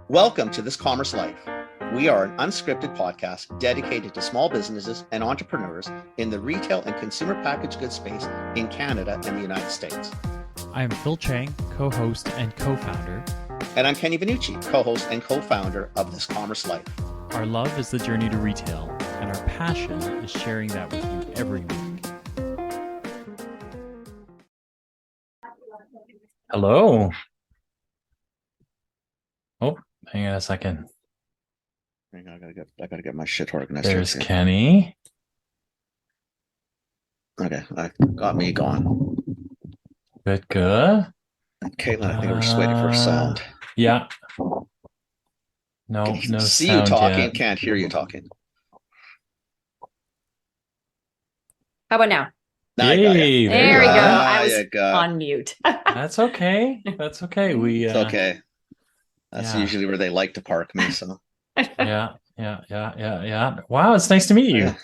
Welcome to This Commerce Life. We are an unscripted podcast dedicated to small businesses and entrepreneurs in the retail and consumer packaged goods space in Canada and the United States. I am Phil Chang, co-host and co-founder. And I'm Kenny Vannucci, co-host and co-founder of This Commerce Life. Our love is the journey to retail, and our passion is sharing that with you every week. Hello. Oh, hang on a second. I gotta get my shit organized. There's here. Kenny. Okay, I got me going. Good, good. Caitlyn, I think we're just waiting for sound. Yeah. No, Can no see sound you talking, yet. can't hear you talking. How about now? Now I got you. Hey, There we go. I was you go. on mute. That's okay. That's okay. It's okay. That's yeah. usually where they like to park me. So Yeah. Wow, it's nice to meet you. Yeah.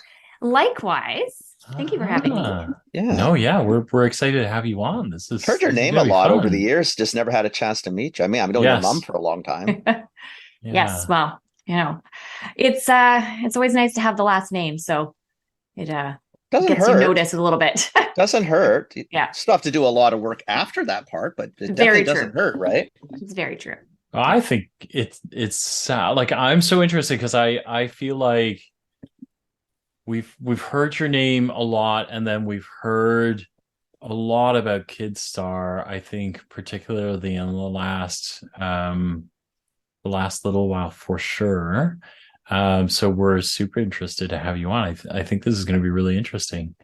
Likewise. Thank you for having me. yeah. No, yeah, we're excited to have you on. This is Heard your name a gonna be lot fun. over the years. Just never had a chance to meet you. I mean, I've known your mom for a long time. Yeah. Yes. Well, it's always nice to have the last name. So it Doesn't gets hurt. you noticed a little bit. Doesn't hurt. Yeah. Still have to do a lot of work after that part, but it Very definitely doesn't hurt, right? It's very true. I think it's like I'm so interested because I feel like we've heard your name a lot, and then we've heard a lot about Kidstar. I think particularly in the last little while for sure. So we're super interested to have you on. I think this is going to be really interesting.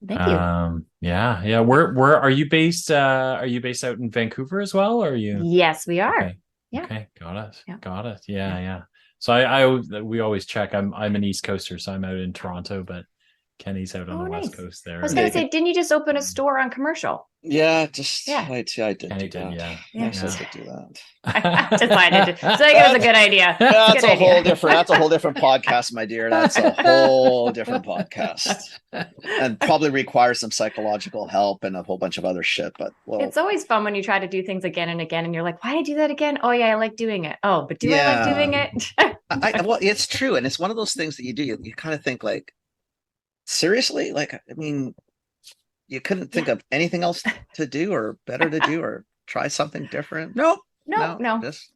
Thank you. Yeah. Where are you based? Are you based out in Vancouver as well, or are you? Yes, we are. Okay. Yeah. Okay. Got it. Yeah. Got it. Yeah. So we always check. I'm an East Coaster, so I'm out in Toronto, but Kenny's out on the nice. West Coast there. I was going to say, didn't you just open a store on Commercial? Yeah, Yeah. I did. Kenny do did, that. Yeah. I said to do that. I decided to. So I think it was a good idea. That's Good a whole idea. That's a whole different podcast, my dear. That's a whole different podcast, and probably requires some psychological help and a whole bunch of other shit. But It's always fun when you try to do things again and again, and you're like, "Why did I do that again? Oh yeah, I like doing it. Oh, but do I like doing it?" well, it's true, and it's one of those things that you do. You kind of think like, seriously, like I mean, you couldn't think of anything else to do or better to do or try something different. No. No. Just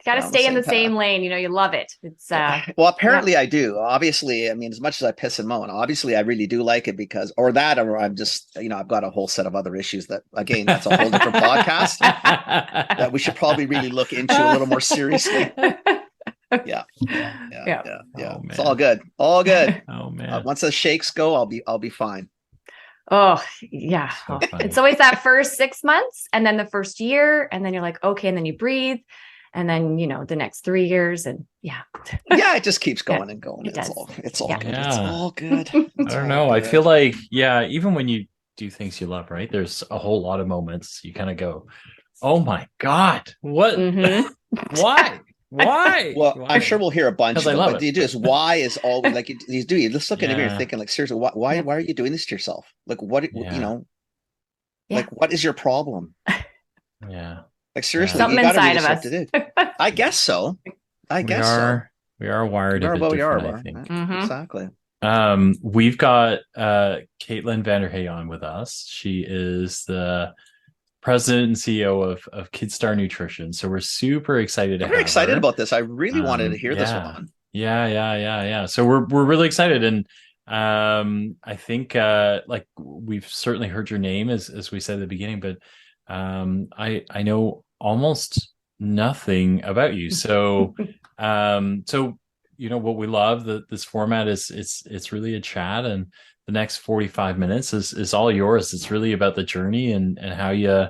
Got to down stay in the path. same lane. You love it. It's well, apparently I do. Obviously, I mean, as much as I piss and moan, obviously I really do like it because, or I'm just, I've got a whole set of other issues that, again, that's a whole different podcast that we should probably really look into a little more seriously. Yeah. Oh, It's all good. All good. Oh man. Once the shakes go, I'll be fine. Oh yeah. So funny. It's always that first 6 months, and then the first year, and then you're like, okay, and then you breathe, and then the next 3 years, and yeah, it just keeps going and going. It It's does. all good. It's Yeah. all good. I don't know. I feel like, even when you do things you love, right? There's a whole lot of moments you kind of go, "Oh my God, what? Mhm. Why? Why?" Well, Why? I'm sure we'll hear a bunch of Because I them, love but it. you do is why is always like you do. You just look at him and Yeah. you're thinking like, seriously, why are you doing this to yourself? Like, what Yeah. like what is your problem? Yeah. Like seriously, Something you gotta inside do of this us. stuff to do. I guess so. We are wired a bit different, I think. Mhm. Exactly. We've got Caitlyn Vanderhaeghe on with us. She is the president and CEO of Kidstar Nutrients. So we're super excited to I'm very have excited her. about this. I really wanted to hear this one. Yeah. So we're really excited, and I think like we've certainly heard your name as we said at the beginning, but I know almost nothing about you. So what we love that this format is it's really a chat, and the next 45 minutes is all yours. It's really about the journey and how you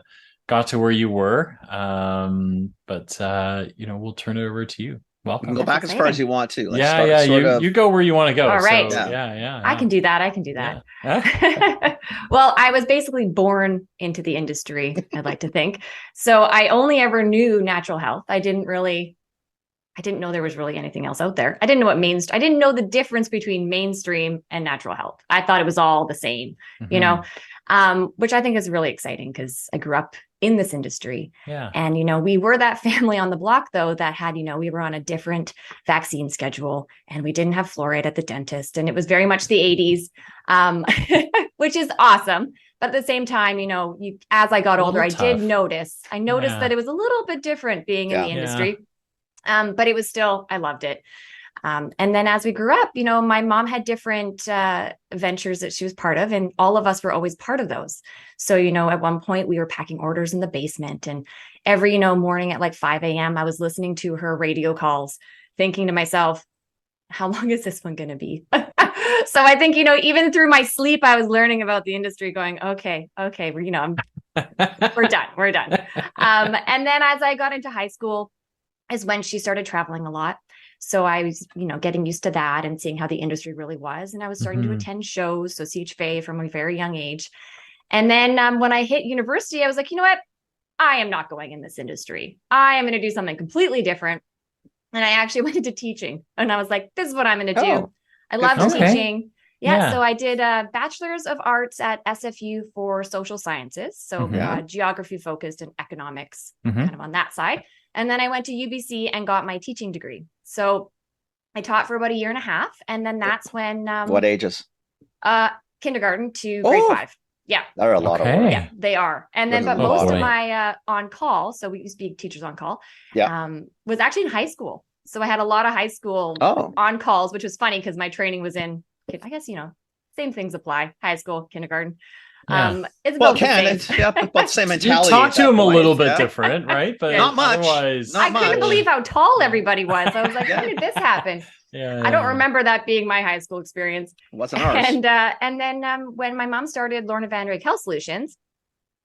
got to where you were. But we'll turn it over to you. You Welcome. can go back as far as you want to. Like You go where you want to go. All right. So, I can do that. Yeah. Well, I was basically born into the industry, I'd like to think. So I only ever knew natural health. I didn't know there was really anything else out there. I didn't know I didn't know the difference between mainstream and natural health. I thought it was all the same, Mhm. which I think is really exciting because I grew up in this industry. Yeah. And, we were that family on the block, though, that had, we were on a different vaccine schedule and we didn't have fluoride at the dentist. And it was very much the 80s, which is awesome. But at the same time, as I got older, I did notice that it was a little bit different being in the industry. But it was still, I loved it. And then as we grew up, my mom had different ventures that she was part of, and all of us were always part of those. So, at one point we were packing orders in the basement, and every, morning at like 5 a.m., I was listening to her radio calls, thinking to myself, how long is this one going to be? So I think, even through my sleep, I was learning about the industry going, okay, we're done. And then as I got into high school is when she started traveling a lot. So I was, getting used to that and seeing how the industry really was. And I was starting to attend shows, so CHFA from a very young age. And then when I hit university, I was like, you know what? I am not going in this industry. I am going to do something completely different. And I actually went into teaching. And I was like, this is what I'm going to do. I loved teaching. Yeah. So I did a bachelor's of arts at SFU for social sciences. So geography focused and economics kind of on that side. And then I went to UBC and got my teaching degree. So I taught for about a year and a half. And then that's when... what ages? Kindergarten to grade 5. Yeah. They're a lot of work. Yeah, they are. And then, but most of my on-call, so we used to be teachers on call, was actually in high school. So I had a lot of high school on-calls, which was funny because my training was in, I guess, same things apply, high school, kindergarten. It's about the same mentality. You talk to them a little bit different, right? But not much. I couldn't believe how tall everybody was. I was like, when did this happen? I don't remember that being my high school experience. It wasn't ours. And then when my mom started Lorna Vanderhaeghe Health Solutions,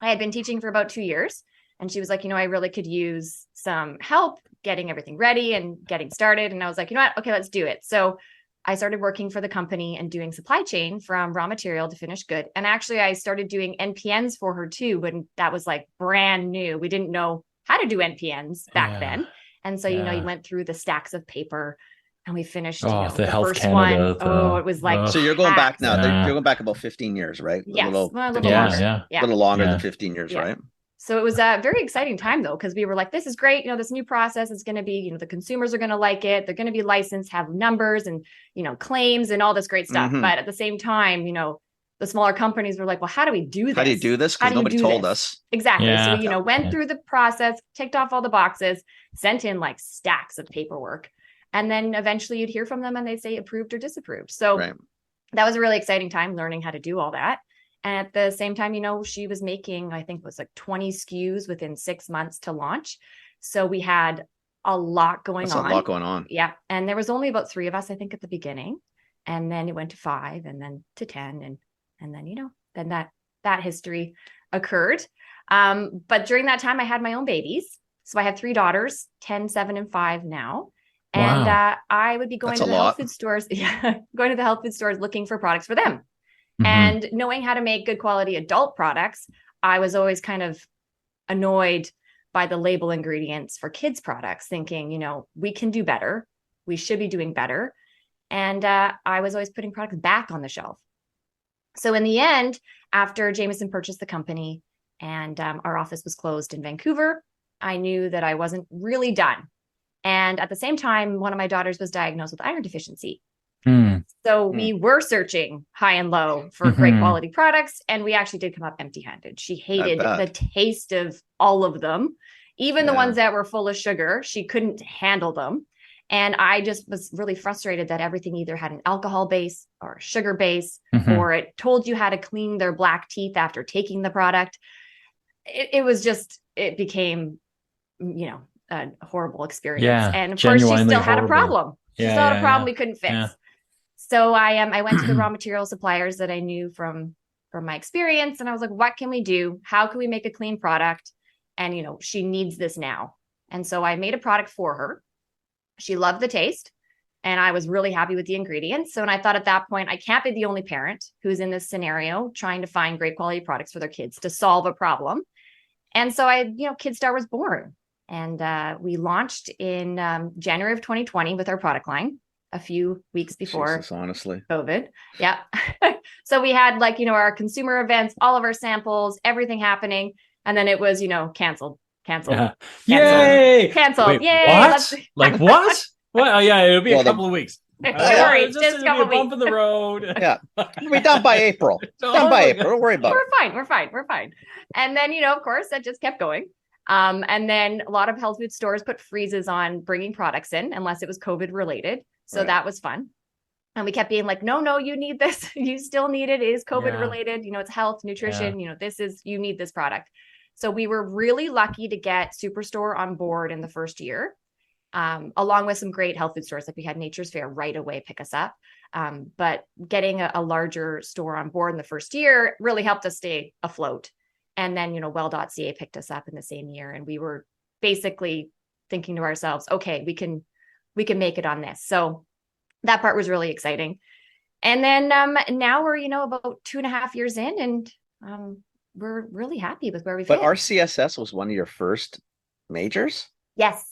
I had been teaching for about 2 years. And she was like, I really could use some help getting everything ready and getting started. And I was like, you know what? Okay, let's do it. So I started working for the company and doing supply chain from raw material to finished good. And actually, I started doing NPNs for her too, when that was like brand new. We didn't know how to do NPNs back then. And so, you went through the stacks of paper and we finished the Health first Canada, one. It was like... So you're going back now. You're going back about 15 years, right? Yes, a little longer. A little longer than 15 years, right? So it was a very exciting time, though, because we were like, this is great. This new process is going to be, the consumers are going to like it. They're going to be licensed, have numbers and, claims and all this great stuff. But at the same time, the smaller companies were like, well, how do we do this? How do you do this? Because nobody told us. Exactly. So we, went through the process, ticked off all the boxes, sent in like stacks of paperwork. And then eventually you'd hear from them and they'd say approved or disapproved. So that was a really exciting time learning how to do all that. And at the same time, she was making, I think it was like 20 SKUs within 6 months to launch. So we had a lot going on. A lot going on. Yeah. And there was only about 3 of us, I think, at the beginning. And then it went to 5 and then to 10. And then, then that history occurred. But during that time, I had my own babies. So I have 3 daughters, 10, 7, and 5 now. And I would be going to the health food stores, going to the health food stores looking for products for them. And knowing how to make good quality adult products, I was always kind of annoyed by the label ingredients for kids products, thinking, we can do better. We should be doing better. And I was always putting products back on the shelf. So in the end, after Jameson purchased the company and our office was closed in Vancouver, I knew that I wasn't really done. And at the same time, one of my daughters was diagnosed with iron deficiency. So we were searching high and low for great quality products. And we actually did come up empty-handed. She hated the taste of all of them, even the ones that were full of sugar. She couldn't handle them. And I just was really frustrated that everything either had an alcohol base or a sugar base, or it told you how to clean their black teeth after taking the product. It became, a horrible experience. And of course, she still had a problem. She still had a problem we couldn't fix. So I went to the raw material suppliers that I knew from my experience. And I was like, what can we do? How can we make a clean product? And, she needs this now. And so I made a product for her. She loved the taste. And I was really happy with the ingredients. So, and I thought at that point, I can't be the only parent who's in this scenario trying to find great quality products for their kids to solve a problem. And so Kidstar was born. And we launched in January of 2020 with our product line. a few weeks before Jesus, honestly. COVID. Yeah. So we had like, our consumer events, all of our samples, everything happening. And then it was, canceled. Yeah. Canceled. Yay! Canceled. Wait, Yay. what? Like what? What? Oh, yeah, it'll be Well, a couple of weeks. Don't worry, It's just a it'll be couple a bump weeks. in the road. Yeah. We'll be done by April. Oh Done by my April. Don't worry about it. We're fine. And then, of course, that just kept going. And then a lot of health food stores put freezes on bringing products in unless it was COVID related. So that was fun. And we kept being like, no, you need this. You still need it. It is COVID related. It's health, nutrition. You need this product. So we were really lucky to get Superstore on board in the first year, along with some great health food stores. Like we had Nature's Fair right away pick us up. But getting a larger store on board in the first year really helped us stay afloat. And then, well.ca picked us up in the same year. And we were basically thinking to ourselves, okay, we can make it on this. So that part was really exciting. And then now we're, about 2.5 years in, and we're really happy with where we've But hit. RCSS was one of your first majors? Yes.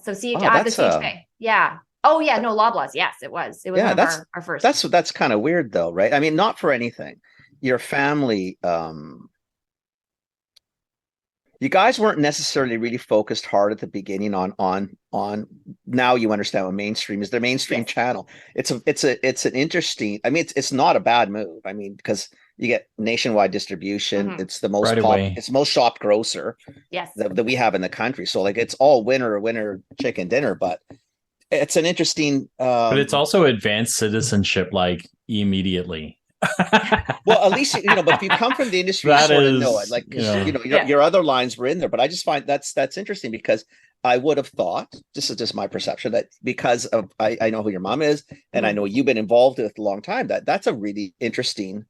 So the that's CHA. Yeah. Oh yeah, no, Loblaws. Yes, it was. It was one of our first. That's kind of weird though, right? I mean, not for anything. Your family, you guys weren't necessarily really focused hard at the beginning on now you understand what mainstream is. Their mainstream channel. It's an interesting, I mean, it's not a bad move. I mean, because you get nationwide distribution. Mm-hmm. It's the most it's the most shopped grocer that we have in the country. So like it's all winner chicken dinner, but it's an interesting but it's also advanced citizenship like immediately. Well, at least but if you come from the industry, you sort of know it. Like your other lines were in there, but I just find that's interesting because I would have thought, this is just my perception, that because of I know who your mom is, and I know you've been involved with a long time, that's a really interesting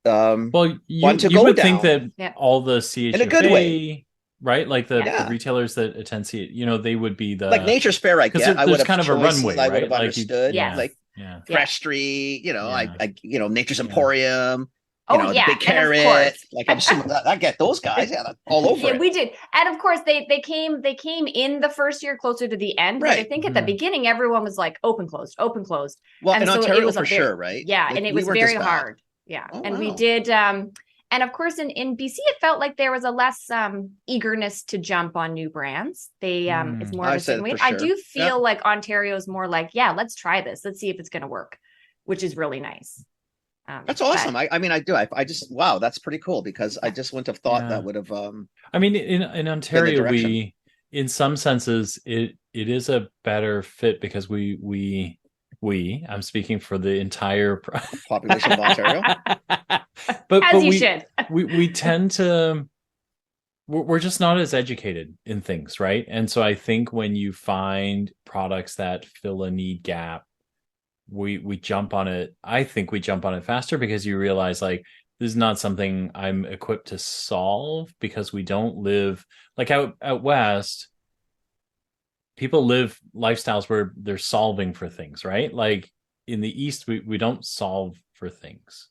well, you would think that all the CHFA, in a good way, right? Like the retailers that attend they would be the like Nature's Fair. I get. I would have kind of a runway. I would right? have understood. Like Fresh Street. I Nature's Emporium. The Big Carrot. Like I'm assuming that I get those guys. Yeah, all over. Yeah, we did. And of course, they came in the first year closer to the end. Right. But I think at the beginning, everyone was like open, closed. Well, and in so Ontario for sure, right? Yeah, like, and it was very hard. Yeah, we did. And of course, in BC, it felt like there was a less eagerness to jump on new brands. It's more of a certain way. Sure. I do feel like Ontario is more like, let's try this. Let's see if it's going to work, which is really nice. That's awesome. I mean, I do. I just, wow, that's pretty cool because I just wouldn't have thought that would have. I mean, in Ontario, we, in some senses, it is a better fit because I'm speaking for the entire population of Ontario. but you should. we tend to, we're just not as educated in things, right? And so I think when you find products that fill a need gap, we jump on it. I think we jump on it faster because you realize like this is not something I'm equipped to solve because we don't live like out west. People live lifestyles where they're solving for things, right? Like in the East, we don't solve for things.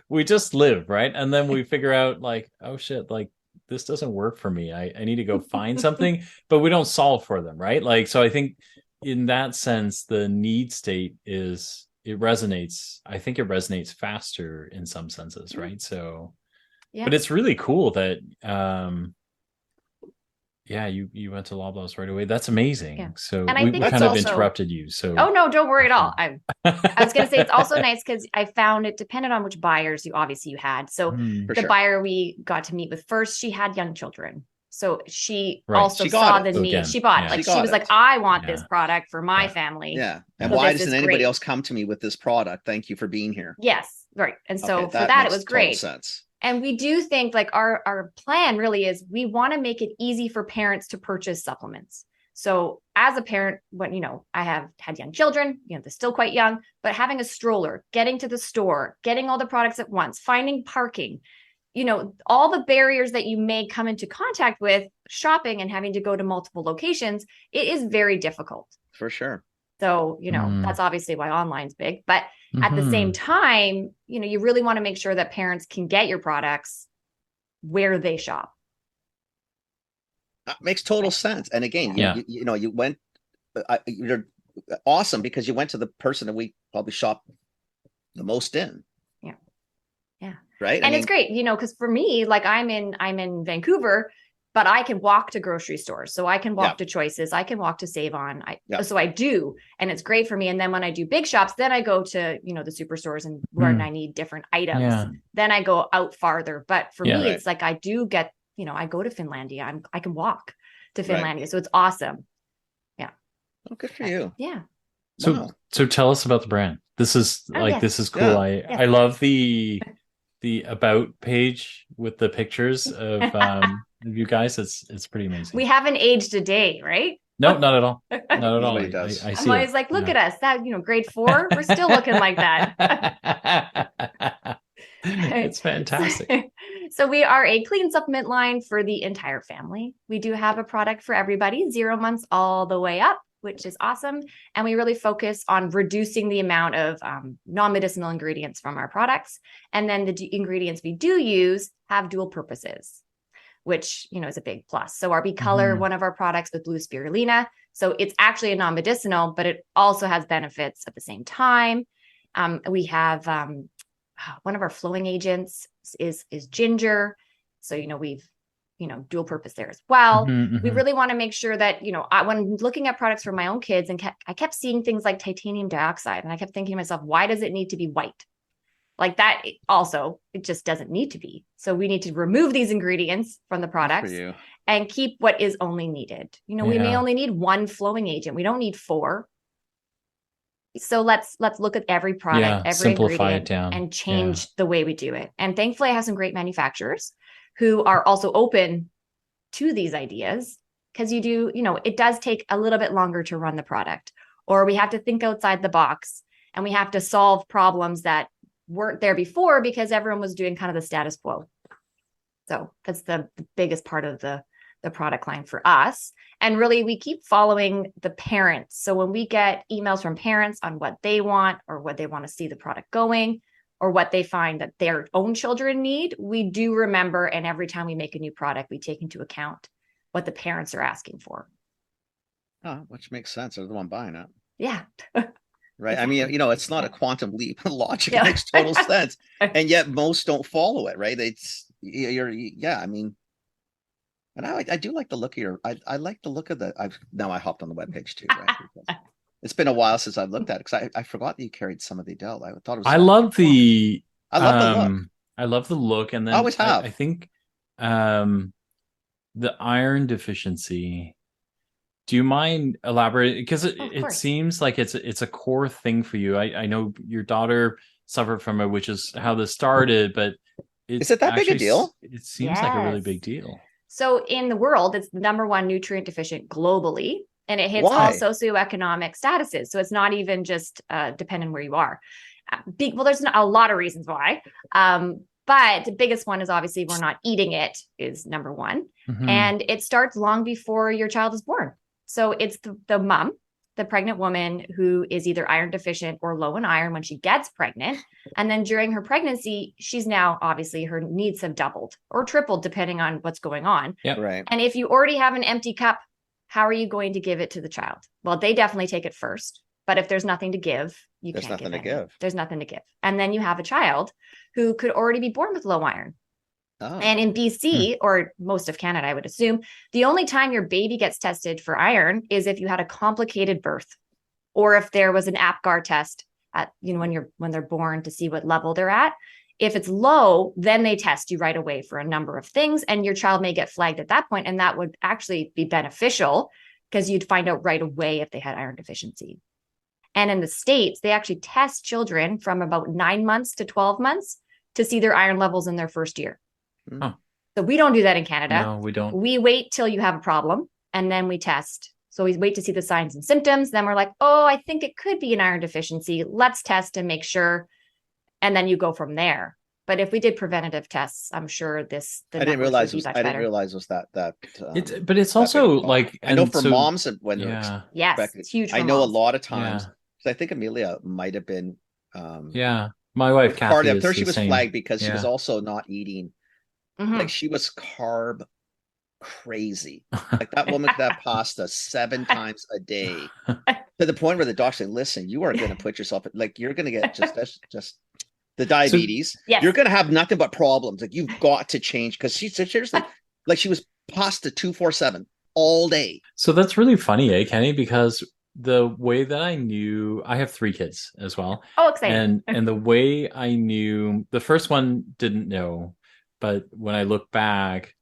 We just live, right? And then we figure out like, oh shit, like this doesn't work for me. I need to go find something, but we don't solve for them, right? Like, so I think in that sense, the need state resonates. I think it resonates faster in some senses, right? So, but it's really cool that, you went to Loblaws right away. That's amazing. Yeah. So we kind of interrupted you. So no, don't worry at all. I was going to say it's also nice because I found it depended on which buyers you had. So the buyer we got to meet with first, she had young children. So she also saw the need. She bought she was like, I want this product for my family. Yeah. And so why doesn't anybody else come to me with this product? Thank you for being here. Yes. Right. And so for that, it was great. Sense. And we do think like our plan really is we want to make it easy for parents to purchase supplements. So as a parent, when, I have had young children, they're still quite young, but having a stroller, getting to the store, getting all the products at once, finding parking, all the barriers that you may come into contact with shopping and having to go to multiple locations, it is very difficult. For sure. So, that's obviously why online's big, but at the same time, you really want to make sure that parents can get your products where they shop. That makes total sense. And again, you went, awesome because you went to the person that we probably shop the most in. Yeah. Yeah. Right. And it's great, because for me, like I'm in Vancouver, but I can walk to grocery stores. So I can walk to Choices. I can walk to Save On. So I do. And it's great for me. And then when I do big shops, then I go to, the superstores and where I need different items. Yeah. Then I go out farther. But for me, Right. it's like I do get, I go to Finlandia. I can walk to Finlandia. Right. So it's awesome. Yeah. Oh, good for you. Yeah. So tell us about the brand. This is this is cool. I love the about page with the pictures of you guys. It's pretty amazing. We haven't aged a day, right? No, not at all. Not at all. Nobody does. I'm always like, look at us. That grade 4, we're still looking like that. It's fantastic. So we are a clean supplement line for the entire family. We do have a product for everybody, 0 months all the way up, which is awesome. And we really focus on reducing the amount of non-medicinal ingredients from our products. And then the ingredients we do use have dual purposes, which, is a big plus. So our B-Color, one of our products with blue spirulina. So it's actually a non-medicinal, but it also has benefits at the same time. We have one of our flowing agents is ginger. So, we've dual purpose there as well. We really want to make sure that, when looking at products for my own kids and I kept seeing things like titanium dioxide and I kept thinking to myself, why does it need to be white? Like that also, it just doesn't need to be. So we need to remove these ingredients from the products and keep what is only needed. We may only need 1 flowing agent. We don't need 4. So let's look at every product, every ingredient and change the way we do it. And thankfully I have some great manufacturers who are also open to these ideas because it does take a little bit longer to run the product, or we have to think outside the box and we have to solve problems that weren't there before because everyone was doing kind of the status quo. So that's the biggest part of the product line for us. And really we keep following the parents. So when we get emails from parents on what they want or what they want to see the product going, or what they find that their own children need, we do remember. And every time we make a new product, we take into account what the parents are asking for. Oh, which makes sense. They're the one buying it. Yeah. Right. I mean, it's not a quantum leap. Logic makes total sense. And yet most don't follow it, right? I mean, and I do like the look of your, I like the look of now I hopped on the webpage too, right? Because it's been a while since I've looked at it because I forgot that you carried some of the Adele. I thought it was. I love the look. I love the look, and then I always have. I think the iron deficiency. Do you mind elaborating? Because it seems like it's a core thing for you. I know your daughter suffered from it, which is how this started. But is it that big a deal? It seems like a really big deal. So in the world, it's the #1 nutrient deficient globally. And it hits all socioeconomic statuses. So it's not even just dependent where you are. Well, there's a lot of reasons why. But the biggest one is obviously we're not eating it is #1. And it starts long before your child is born. So it's the mom, the pregnant woman who is either iron deficient or low in iron when she gets pregnant. And then during her pregnancy, she's now obviously her needs have doubled or tripled depending on what's going on. Yep. Right. And if you already have an empty cup, how are you going to give it to the child? Well, they definitely take it first. But if there's nothing to give, there's can't nothing give to any. give. There's nothing to give. And then you have a child who could already be born with low iron. Oh. And in BC, or most of Canada, I would assume, the only time your baby gets tested for iron is if you had a complicated birth, or if there was an APGAR test at, when they're born to see what level they're at. If it's low, then they test you right away for a number of things, and your child may get flagged at that point, and that would actually be beneficial because you'd find out right away if they had iron deficiency. And in the States, they actually test children from about 9 months to 12 months to see their iron levels in their first year. Huh. So we don't do that in Canada. No, we don't. We wait till you have a problem, and then we test. So we wait to see the signs and symptoms. Then we're like, oh, I think it could be an iron deficiency. Let's test and make sure. And then you go from there. But if we did preventative tests, I'm sure I didn't realize it was that. But it's also like, I know for moms when it's huge. For I know moms. a lot of times because I think Amelia might have been. My wife Kathy. I'm sure she was flagged because she was also not eating. Like she was carb crazy. Like that woman could have pasta 7 times a day to the point where the doctor said, listen, you are going to put yourself, like, you're going to get just the diabetes. Yes. You're going to have nothing but problems. Like, you've got to change. Because she said, seriously, like she was pasta 247 all day. So that's really funny, Kenny? Because the way that I have 3 kids as well. Oh, exciting. And the way I knew, the first one didn't know, but when I look back,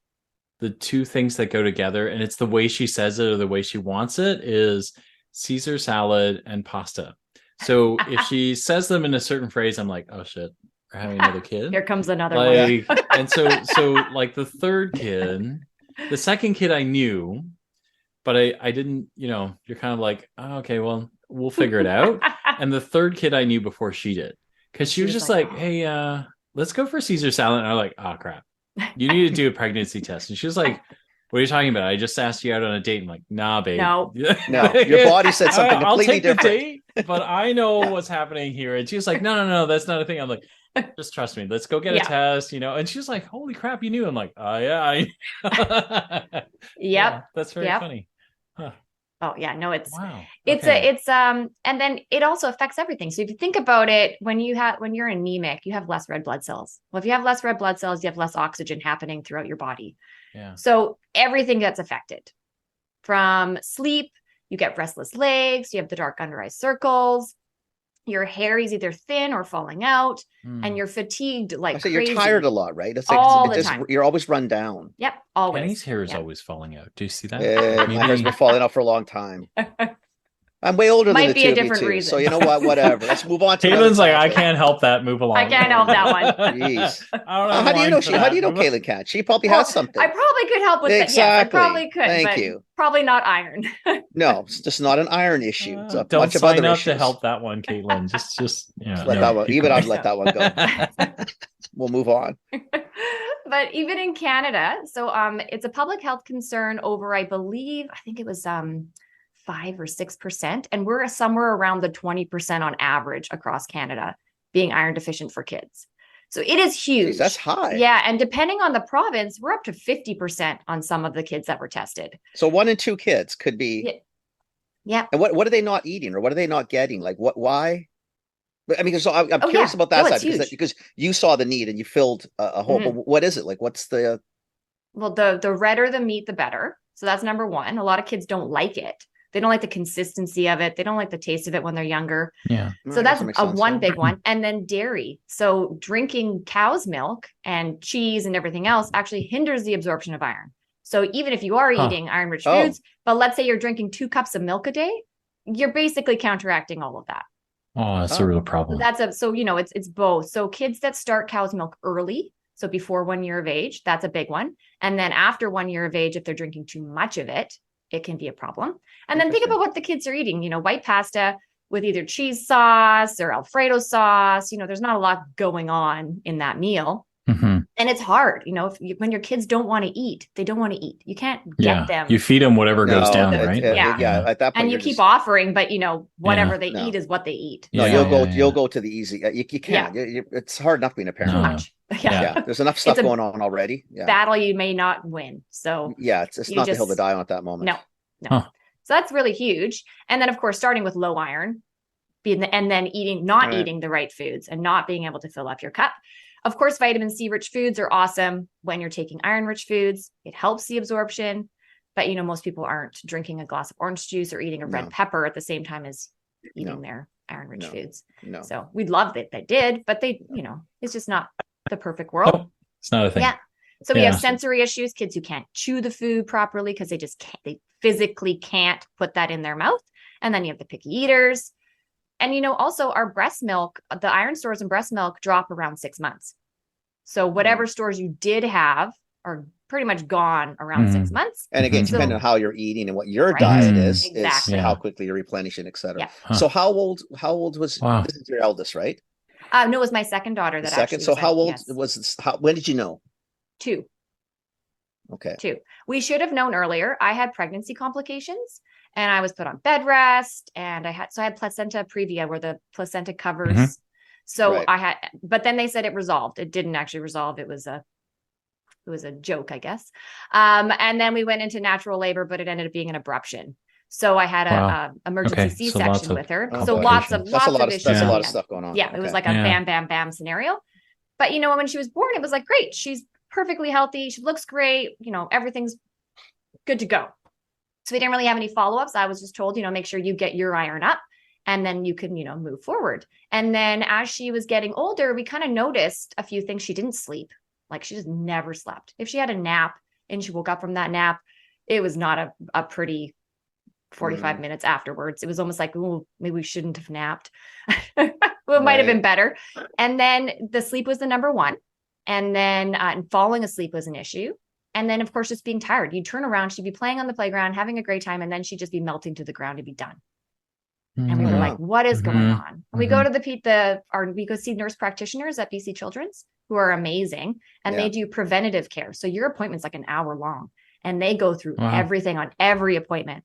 the 2 things that go together, and it's the way she says it or the way she wants it, is Caesar salad and pasta. So if she says them in a certain phrase, I'm like, oh shit, we're having another kid. Here comes another one. And so like the third kid, the second kid I knew, but I didn't, you're kind of like, oh, okay, well, we'll figure it out. And the third kid I knew before she did, because she was just like, hey, let's go for Caesar salad. And I'm like, oh crap, you need to do a pregnancy test. And she was like, what are you talking about? I just asked you out on a date. I'm like, nah, babe. No, your body said something completely I'll take different. The date, but I know what's happening here. And she was like, no, that's not a thing. I'm like, just trust me. Let's go get a test, And she was like, holy crap, you knew. I'm like, oh yeah. Yep. Yeah, that's very funny. Huh. Oh yeah, no, it's wow. It's and then it also affects everything. So if you think about it, when you're anemic, you have less red blood cells. Well, if you have less red blood cells, you have less oxygen happening throughout your body. Yeah. So everything gets affected. From sleep, you get restless legs, you have the dark under eye circles, your hair is either thin or falling out, and you're fatigued like crazy. You're tired a lot, right? It's like all the time. You're always run down. Yep, always. Kenny's hair is always falling out. Do you see that? My hair's been falling out for a long time. I'm way older than the two of you too. So you know what? Whatever. Let's move on to Caitlin's like, I can't help that. Move along. I can't help that one. Jeez. I don't know how do you know how do you know Caitlyn can't? She probably has something. I probably could help with that. Yes, I probably could. Thank you. Probably not iron. No, it's just not an iron issue. It's a don't bunch of sign other up issues. to help that one, Caitlyn. Just let that one. Even I'd let that one go. We'll move on. But even in Canada, so it's a public health concern over, I think it was 5 or 6%, and we're somewhere around the 20% on average across Canada being iron deficient for kids. So it is huge. Jeez, that's high. Yeah, and depending on the province, we're up to 50% on some of the kids that were tested. So 1 in 2 kids could be. Yeah. And what are they not eating, or what are they not getting? Like why? But I mean, so I'm curious about that side because you saw the need and you filled a hole. But what is it like? What's the? Well, the redder the meat, the better. So that's number 1. A lot of kids don't like it. They don't like the consistency of it. They don't like the taste of it when they're younger. Yeah. So that's one big one. And then dairy. So drinking cow's milk and cheese and everything else actually hinders the absorption of iron. So even if you are eating iron-rich foods, but let's say you're drinking 2 cups of milk a day, you're basically counteracting all of that. Oh, that's a real problem. It's both. So kids that start cow's milk early, so before 1 year of age, that's a big one. And then after 1 year of age, if they're drinking too much of it, it can be a problem. And then think about what the kids are eating, white pasta with either cheese sauce or Alfredo sauce. There's not a lot going on in that meal. Mm-hmm. And it's hard, when your kids don't want to eat, they don't want to eat. You can't get them. You feed them whatever goes down, right? Yeah. At that point, and you keep offering, but whatever they eat is what they eat. No, you'll go to the easy. You can't. Yeah. It's hard enough being a parent. No. Much. Yeah. There's enough stuff going on already. Yeah. Battle you may not win. So it's not the hill to die on at that moment. No. Huh. So that's really huge. And then of course, starting with low iron, and then eating the right foods and not being able to fill up your cup. Of course, vitamin C rich foods are awesome when you're taking iron rich foods. It helps the absorption, but most people aren't drinking a glass of orange juice or eating a red pepper at the same time as eating their iron rich foods. No. So we'd love that they did, but they, it's just not the perfect world. Oh, it's not a thing. Yeah. So we have sensory issues, kids who can't chew the food properly because they physically can't put that in their mouth. And then you have the picky eaters. And, also our breast milk, the iron stores in breast milk drop around 6 months. So whatever stores you did have are pretty much gone around 6 months. And again, depending on how you're eating and what your diet is how quickly you're replenishing, et cetera. Yeah. Huh. So how old was this is your eldest, right? No, it was my second daughter that actually. So how old was this? When did you know? 2. Okay. 2. We should have known earlier. I had pregnancy complications and I was put on bed rest and I had placenta previa where the placenta covers. Mm-hmm. So but then they said it resolved. It didn't actually resolve. It was It was a joke, I guess. And then we went into natural labor, but it ended up being an abruption. So I had Wow. a emergency Okay, so C-section lots of with her. Oh, So boy. lots of That's a issues. lot Yeah. of stuff going on. Yeah, it was Okay. like a Yeah. bam, bam, bam scenario. But when she was born, it was like, great, she's perfectly healthy. She looks great. Everything's good to go. So we didn't really have any follow-ups. I was just told, make sure you get your iron up and then you can, move forward. And then as she was getting older, we kind of noticed a few things. She didn't sleep. Like she just never slept. If she had a nap and she woke up from that nap, it was not a pretty 45 minutes afterwards. It was almost like, oh, maybe we shouldn't have napped. It might have been better. And then the sleep was the number one. And then falling asleep was an issue. And then, of course, just being tired. You'd turn around, she'd be playing on the playground, having a great time, and then she'd just be melting to the ground and be done. And we were like, what is going on? We go to we go see nurse practitioners at BC Children's who are amazing, and they do preventative care. So your appointment's like an hour long, and they go through everything on every appointment.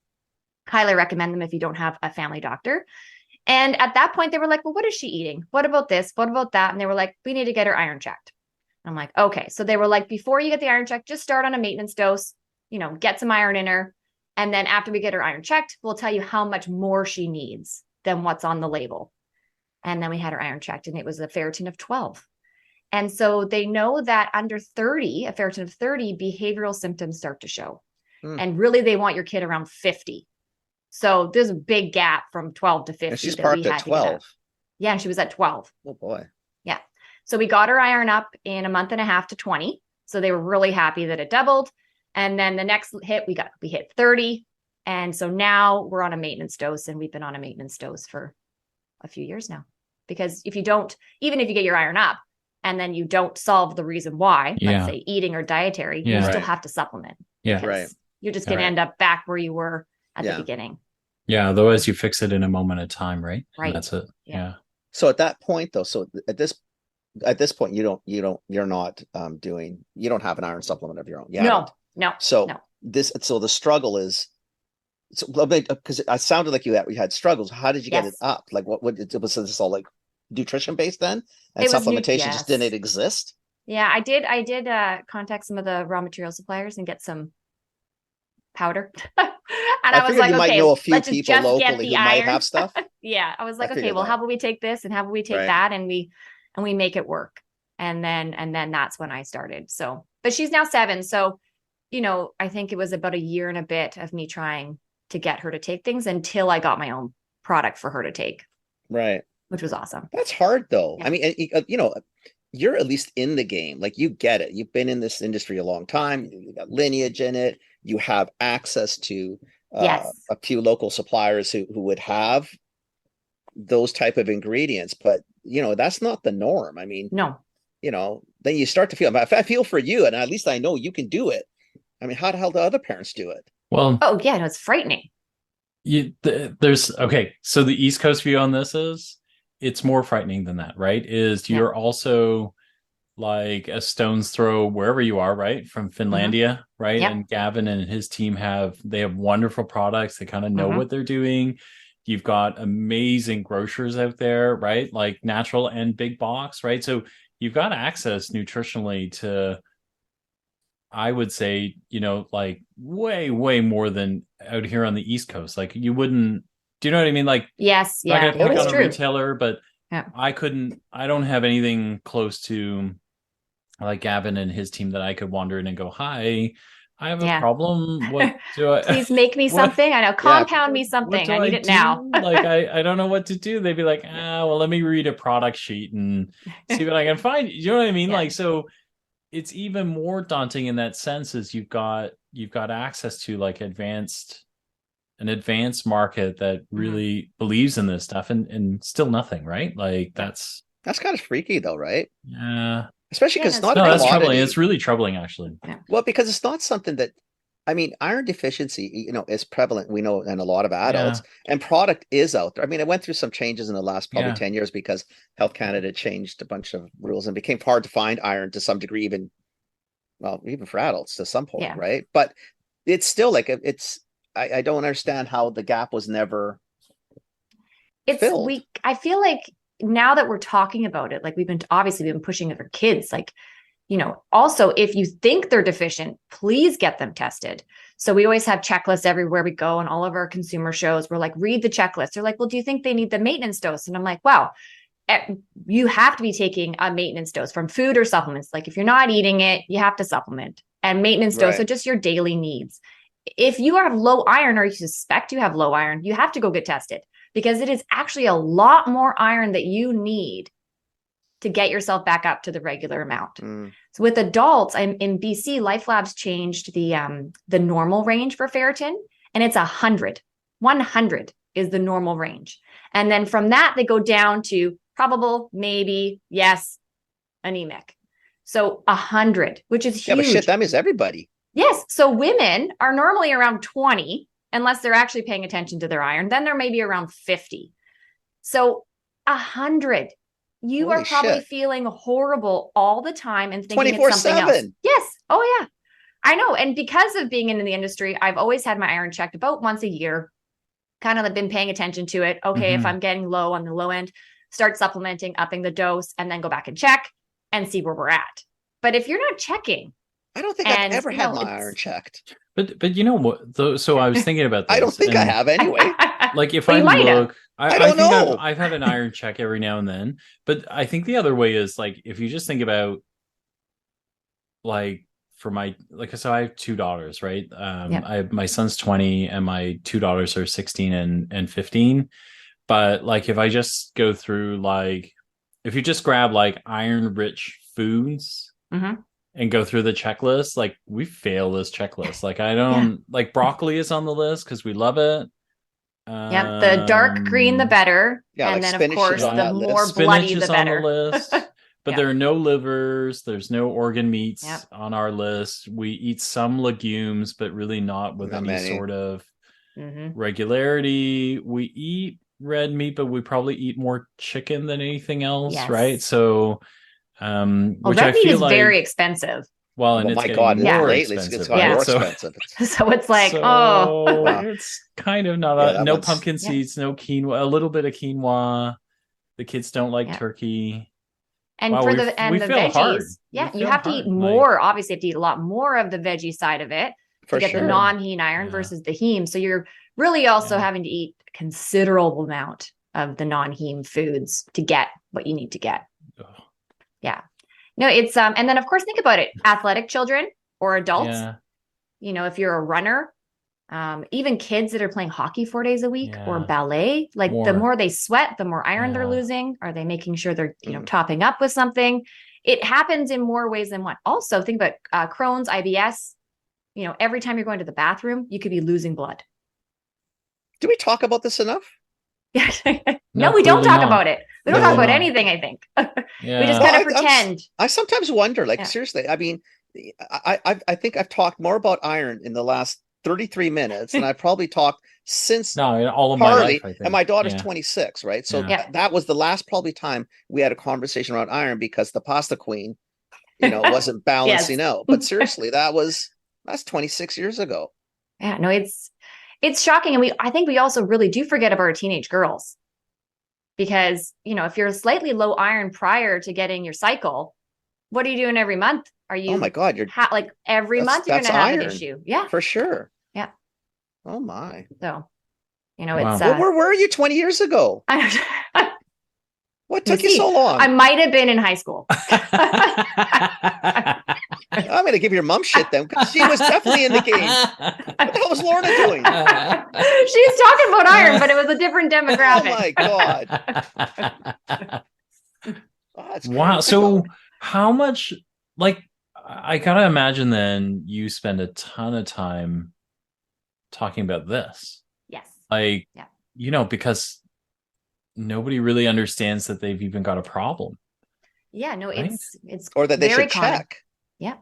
Highly recommend them if you don't have a family doctor. And at that point, they were like, well, what is she eating? What about this? What about that? And they were like, we need to get her iron checked. I'm like, okay. So they were like, before you get the iron checked, just start on a maintenance dose, get some iron in her. And then after we get her iron checked, we'll tell you how much more she needs than what's on the label. And then we had her iron checked, and it was a ferritin of 12. And so they know that under 30, a ferritin of 30, behavioral symptoms start to show. And really, they want your kid around 50. So there's a big gap from 12 to 50. And she's parked at 12. Yeah, and she was at 12. Oh, boy. Yeah. So we got her iron up in a month and a half to 20. So they were really happy that it doubled. And then the next hit, we hit 30. And so now we're on a maintenance dose, and we've been on a maintenance dose for a few years now. Because even if you get your iron up and then you don't solve the reason why, let's say eating or dietary, you still have to supplement. Yeah. Right. You're just going to end up back where you were at the beginning. Yeah. Otherwise you fix it in a moment of time, right? Right. And that's it. Yeah. So at that point though, at this point, you don't have an iron supplement of your own. No. So the struggle is, because it sounded like you had struggles. How did you get it up? Like what was this all like nutrition based then? And supplementation just didn't exist? Yeah, I did contact some of the raw material suppliers and get some powder. And I was like, you might okay, know a few let's people just locally get the who iron. might have stuff. Yeah. I was like, okay, well, how about we take this and how about we take that, and we make it work. And then that's when I started. So, but she's now 7. So, I think it was about a year and a bit of me trying to get her to take things until I got my own product for her to take. Right. Which was awesome. That's hard though. Yeah. I mean, you're at least in the game. Like you get it. You've been in this industry a long time. You got lineage in it. You have access to a few local suppliers who would have those type of ingredients, but that's not the norm. I mean, no. Then you start to feel, I feel for you, and at least I know you can do it. I mean, how the hell do other parents do it? Well, oh yeah, no, it's frightening. So the East Coast view on this is it's more frightening than that, right? You're also like a stone's throw wherever you are, right? From Finlandia, right? Yep. And Gavin and his team have wonderful products. They kind of know what they're doing. You've got amazing grocers out there, right? Like natural and big box, right? So you've got access nutritionally to, I would say, like way, way more than out here on the East Coast. Like you wouldn't, do you know what I mean? Like, yes, I'm not gonna pick on a true. retailer, but I don't have anything close to like Gavin and his team that I could wander in and go, hi, I have a problem. What do I please make me something? I know, compound me something. I need it now. Like I don't know what to do. They'd be like, well, let me read a product sheet and see what I can find. You know what I mean? Like, so it's even more daunting in that sense, is you've got access to like an advanced market that really believes in this stuff, and still nothing, right? Like that's kind of freaky though, right? Yeah. Especially because it's not that's troubling. It's really troubling, actually. Yeah. Well, because it's not something that, I mean, iron deficiency, is prevalent, we know, in a lot of adults, and product is out there. I mean, it went through some changes in the last probably 10 years because Health Canada changed a bunch of rules and it became hard to find iron to some degree, even for adults to some point, right? But it's still like, I don't understand how the gap was never filled. I feel like now that we're talking about it, like we've been pushing it for kids, like Also, if you think they're deficient, please get them tested. So we always have checklists everywhere we go, and all of our consumer shows, we're like, read the checklist. They're like, well, do you think they need the maintenance dose? And I'm like, wow, you have to be taking a maintenance dose from food or supplements. Like if you're not eating it, you have to supplement. And maintenance dose are just your daily needs. If you have low iron or you suspect you have low iron, you have to go get tested, because it is actually a lot more iron that you need to get yourself back up to the regular amount. So with adults, in BC, Life Labs changed the normal range for ferritin, and it's 100. 100 is the normal range. And then from that, they go down to probable, maybe, yes, anemic. So 100, which is huge. Yeah, but shit, that means everybody. Yes. So women are normally around 20, unless they're actually paying attention to their iron. Then they're maybe around 50. So 100. You Holy are probably shit. feeling horrible all the time and thinking it's something else. 24/7. Yes. Oh, yeah. I know. And because of being in the industry, I've always had my iron checked about once a year, kind of been paying attention to it. Okay, if I'm getting low on the low end, start supplementing, upping the dose, and then go back and check and see where we're at. But if you're not checking, I don't think I've ever had my iron checked. But you know what? Though, so I was thinking about this. I don't think I have anyway. Like if Well, I you might look, I don't think know. I've had an iron check every now and then. But I think the other way is like if you just think about like for my so I have two daughters, right? My son's 20 and my two daughters are 16 and 15. But like if I just go through like if you just grab like iron rich foods and go through the checklist, like we fail this checklist. Like I don't like broccoli is on the list because we love it. The dark green the better. Yeah, and like then of course the more bloody the better. On the list. But there are no livers, there's no organ meats on our list. We eat some legumes, but really not with any sort of regularity. We eat red meat, but we probably eat more chicken than anything else, right? So which red I meat feel is like very expensive. Well, and oh it's my God, more lately expensive. it's gotten more So expensive. So it's like, it's kind of not no pumpkin seeds, no quinoa, a little bit of quinoa. The kids don't like turkey. And for the veggies, hard. You have to eat more. Obviously, you have to eat a lot more of the veggie side of it to get the non-heme iron versus the heme. So you're really also having to eat a considerable amount of the non-heme foods to get what you need to get. Ugh. Yeah. No, it's and then of course think about it. Athletic children or adults. You know, if you're a runner, even kids that are playing hockey 4 days a week or ballet, like the more they sweat, the more iron they're losing. Are they making sure they're, topping up with something? It happens in more ways than one. Also, think about Crohn's, IBS. Every time you're going to the bathroom, you could be losing blood. Do we talk about this enough? No, we don't talk about it. We don't talk about anything, I think. We just kind of pretend. I sometimes wonder, seriously, I mean, I think I've talked more about iron in the last 33 minutes and I probably talked since all of my life, I think. And my daughter's 26, right? So that was the last probably time we had a conversation around iron because the pasta queen, wasn't balancing out. But seriously, that's 26 years ago. Yeah, no, it's shocking. And I think we also really do forget about our teenage girls because, if you're slightly low iron prior to getting your cycle, what are you doing every month? Are you? Oh my God, you're like every month you're going to have an issue. Yeah, for sure. Yeah. Oh my. So, it's where were you 20 years ago? What took you so long? I might have been in high school. I'm going to give your mom shit then because she was definitely in the game. What the hell was Lorna doing? She's talking about iron, but it was a different demographic. Oh my God. Wow. So how much, I got to imagine then you spend a ton of time talking about this. Yes. Because nobody really understands that they've even got a problem. Yeah, no, right? it's or that they should common. check. Yeah.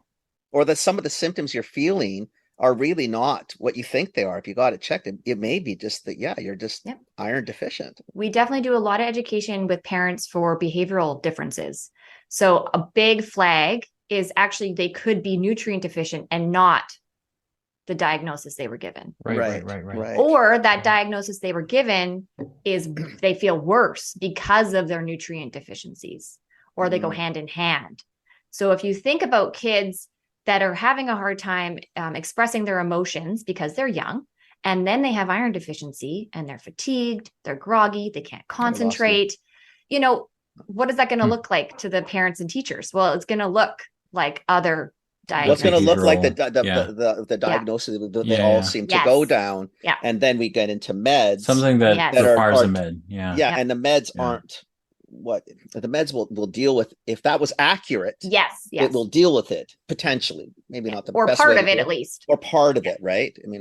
Or that some of the symptoms you're feeling are really not what you think they are. If you got it checked, it may be just that, you're just iron deficient. We definitely do a lot of education with parents for behavioral differences. So a big flag is actually they could be nutrient deficient and not the diagnosis they were given. Right. Or that diagnosis they were given is they feel worse because of their nutrient deficiencies, or they go hand in hand. So if you think about kids that are having a hard time expressing their emotions because they're young, and then they have iron deficiency and they're fatigued, they're groggy, they can't concentrate, what is that going to look like to the parents and teachers? Well, it's going to look like other What's going to look like the diagnosis that they all seem to go down. Yeah. And then we get into meds. Something that requires a med. Yeah. And the meds aren't what the meds will deal with. If that was accurate, yes, it will deal with it potentially. Maybe not the or best part way of it at least. Or part of it, right? I mean,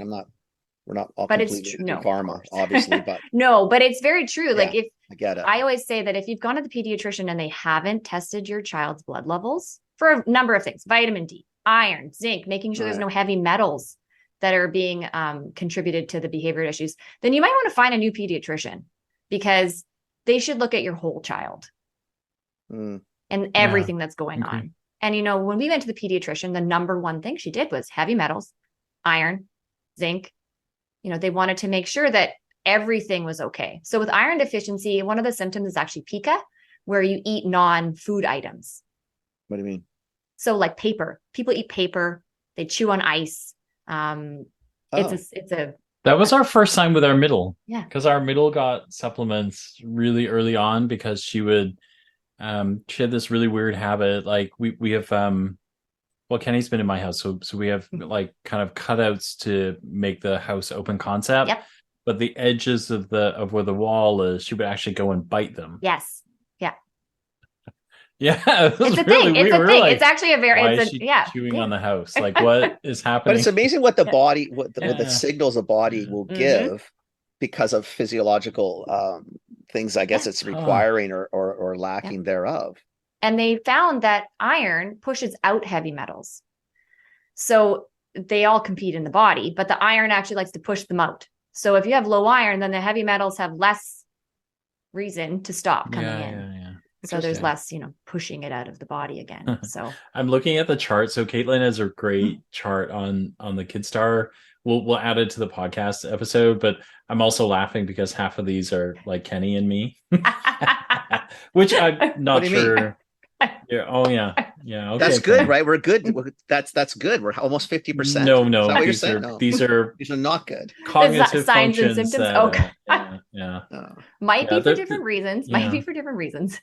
we're not all completely in pharma, obviously, but no, but it's very true. Yeah, like if I get it. I always say that if you've gone to the pediatrician and they haven't tested your child's blood levels for a number of things, vitamin D, iron, zinc, making sure there's no heavy metals that are being contributed to the behavior issues, then you might want to find a new pediatrician, because they should look at your whole child and everything that's going on. And, when we went to the pediatrician, the number one thing she did was heavy metals, iron, zinc. They wanted to make sure that everything was okay. So with iron deficiency, one of the symptoms is actually pica, where you eat non-food items. What do you mean? So like paper, people eat paper, they chew on ice. It's a that was our first time with our middle. Yeah. Because our middle got supplements really early on, because she had this really weird habit. Like we have, Kenny's been in my house. So we have like kind of cutouts to make the house open concept. Yep. But the edges of where the wall is, she would actually go and bite them. Yes. Yeah. Yeah. It's a thing. It's a thing. Like, it's actually chewing on the house. Like, what is happening? But it's amazing what the body, what the signals the body will give because of physiological things, I guess it's requiring or lacking thereof. And they found that iron pushes out heavy metals. So they all compete in the body, but the iron actually likes to push them out. So if you have low iron, then the heavy metals have less reason to stop coming in. Yeah. So there's less, pushing it out of the body again. So I'm looking at the chart. So Caitlyn has a great chart on the Kidstar. We'll add it to the podcast episode, but I'm also laughing because half of these are like Kenny and me, which I'm not sure. Yeah. Oh yeah. Yeah. Okay. That's good, right? We're good. That's good. We're almost 50%. No. These are not good. Cognitive signs functions, and symptoms. Okay. Yeah. Might be for different reasons. Might be for different reasons.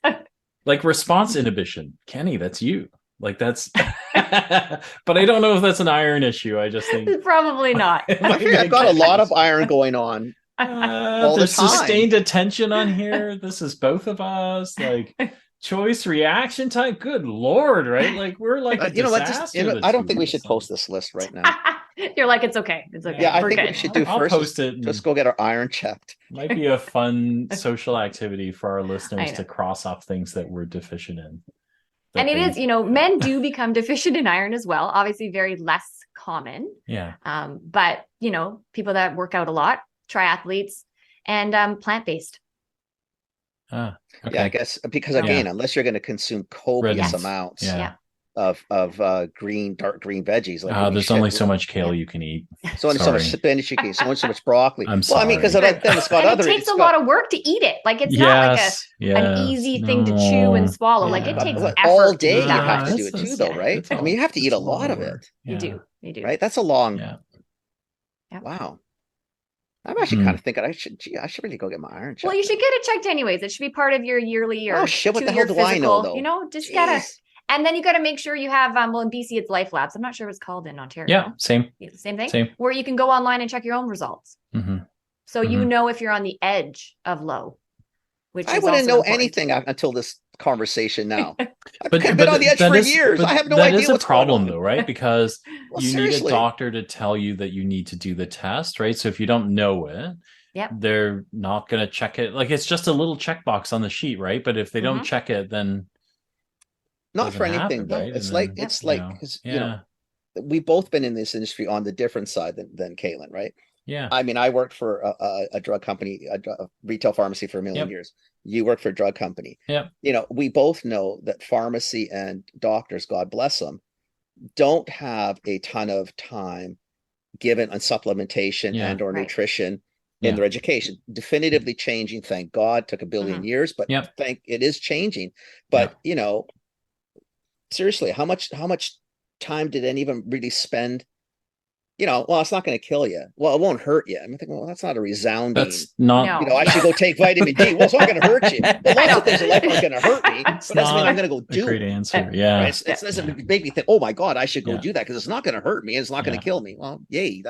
Like response inhibition. Kenny, that's you. Like that's, but I don't know if that's an iron issue. I just think probably not. I think I've got a lot of iron going on. All there's the time. Sustained attention on here. This is both of us. Like choice reaction time. Good Lord, right? Like we're like a disaster. I don't think we should post this list right now. You're like, it's okay. It's okay. Yeah, I think we should do I'll first. Post it. Just go get our iron checked. Might be a fun social activity for our listeners to cross off things that we're deficient in. And it is, men do become deficient in iron as well. Obviously, very less common. Yeah. But people that work out a lot, triathletes, and plant-based. Okay. Yeah, I guess because again, unless you're going to consume copious amounts of dark green veggies, like there's only so much kale you can eat. So much spinach you can eat. So much broccoli. I'm sorry. Well, I mean, because then it's got it takes a lot of work to eat it. Like it's not like an easy thing to chew and swallow. Like it takes effort all day. You have to do it too, though, right? I mean, you have to eat a lot of it. You do, right? That's a long. Yeah. Wow. I'm actually kind of thinking I should really go get my iron checked. Well, you should get it checked anyways. It should be part of your yearly or what the hell do physical. I know, though? Just gotta. And then you got to make sure you have, in BC, it's Life Labs. I'm not sure what it's called in Ontario. Yeah, same. Same thing? Same. Where you can go online and check your own results. Mm-hmm. So you know if you're on the edge of low, which I wouldn't know anything until this conversation now. I've but been on the edge for years. I have no idea what's going on. That is a problem, though, right? Because you seriously. need a doctor to tell you that you need to do the test, right? So if you don't know it, they're not going to check it. Like it's just a little checkbox on the sheet, right? But if they don't check it, then... Not for anything, though. Right? It's like because we've both been in this industry on the different side than Caitlyn, right? Yeah. I mean, I worked for a drug company, a retail pharmacy for a million years. You work for a drug company. Yeah. We both know that pharmacy and doctors, God bless them, don't have a ton of time given on supplementation and or nutrition in their education. Definitively changing, thank God. Took a billion years, but it is changing. But seriously, how much time did any of them really spend? Well, it's not going to kill you. Well, it won't hurt you. I'm thinking, well, that's not a resounding. That's not. No. I should go take vitamin D. Well, it's not going to hurt you. Well, lots of things in life aren't going to hurt me, but It's doesn't mean not I'm going to go a do great it. answer. Yeah. Right? It doesn't make me think, oh my God, I should go Yeah. do that because it's not going to hurt me and it's not going Yeah. to kill me. Well, yay,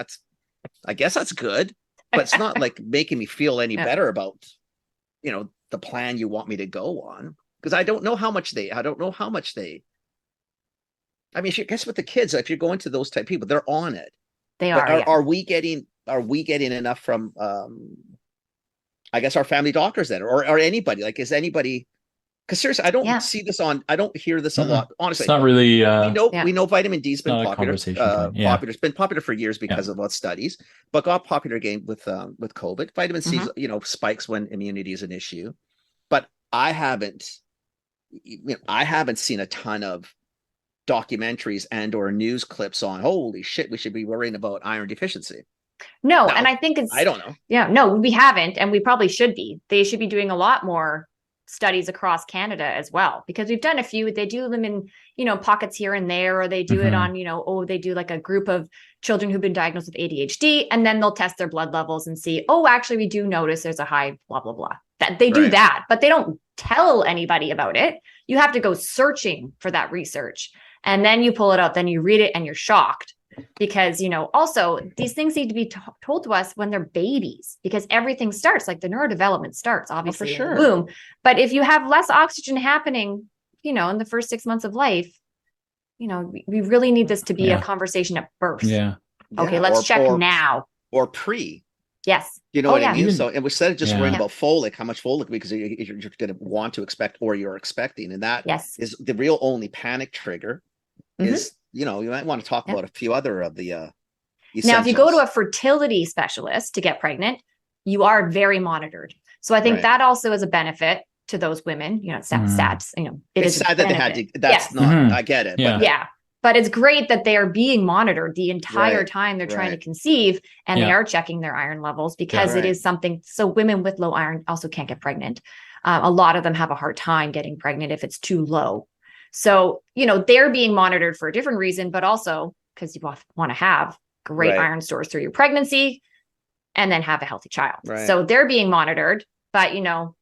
I guess that's good, but it's not like making me feel any Yeah. better about, the plan you want me to go on, because I don't know how much they, I mean, guess what, the kids, if you're going to those type of people, they're on it. They But are. Yeah. are we getting enough from I guess our family doctors then, or anybody? Like, is anybody? Because seriously, I don't Yeah. see this I don't hear this a lot. Honestly, It's not really. we know vitamin D's been not a popular. conversation point. Yeah. Popular. It's been popular for years because of what studies, but got popular again with COVID. Vitamin C, spikes when immunity is an issue. But I haven't seen a ton of documentaries and or news clips on, holy shit, we should be worrying about iron deficiency. No, No, and I think it's, I don't know. yeah, no, we haven't, and we probably should be. They should be doing a lot more studies across Canada as well, because we've done a few. They do them in, pockets here and there, or they do it on, they do like a group of children who've been diagnosed with ADHD, and then they'll test their blood levels and see, oh, actually, we do notice there's a high blah, blah, blah. That they do Right. that, but they don't tell anybody about it. You have to go searching for that research. And then you pull it out, then you read it and you're shocked because, also these things need to be told to us when they're babies, because everything starts, like the neurodevelopment starts obviously in the womb. But if you have less oxygen happening, in the first 6 months of life, we really need this to be a conversation at birth. Yeah. Okay, Yeah, let's check now. Or pre. Yes. You know what I mean? Even- So instead of just worrying Yeah. about folic, how much folic, because you're going to want to expect, or you're expecting, and that Yes. is the real only panic trigger. Is you might want to talk about a few other of the Now, if you go to essentials. a fertility specialist to get pregnant, you are very monitored. So I think Right. that also is a benefit to those women. It's sad. It It's is a sad that they had benefit. to. That's Yes. not. Mhm. I get it. Yeah. But Yeah. But it's great that they are being monitored the entire Right, time they're trying to right. conceive, and they Yeah. are checking their iron levels, because it Right. is something. So women with low iron also can't get pregnant. A lot of them have a hard time getting pregnant if it's too low. So, they're being monitored for a different reason, but also because you want to have great Right. iron stores through your pregnancy and then have a healthy child. Right. So they're being monitored. But,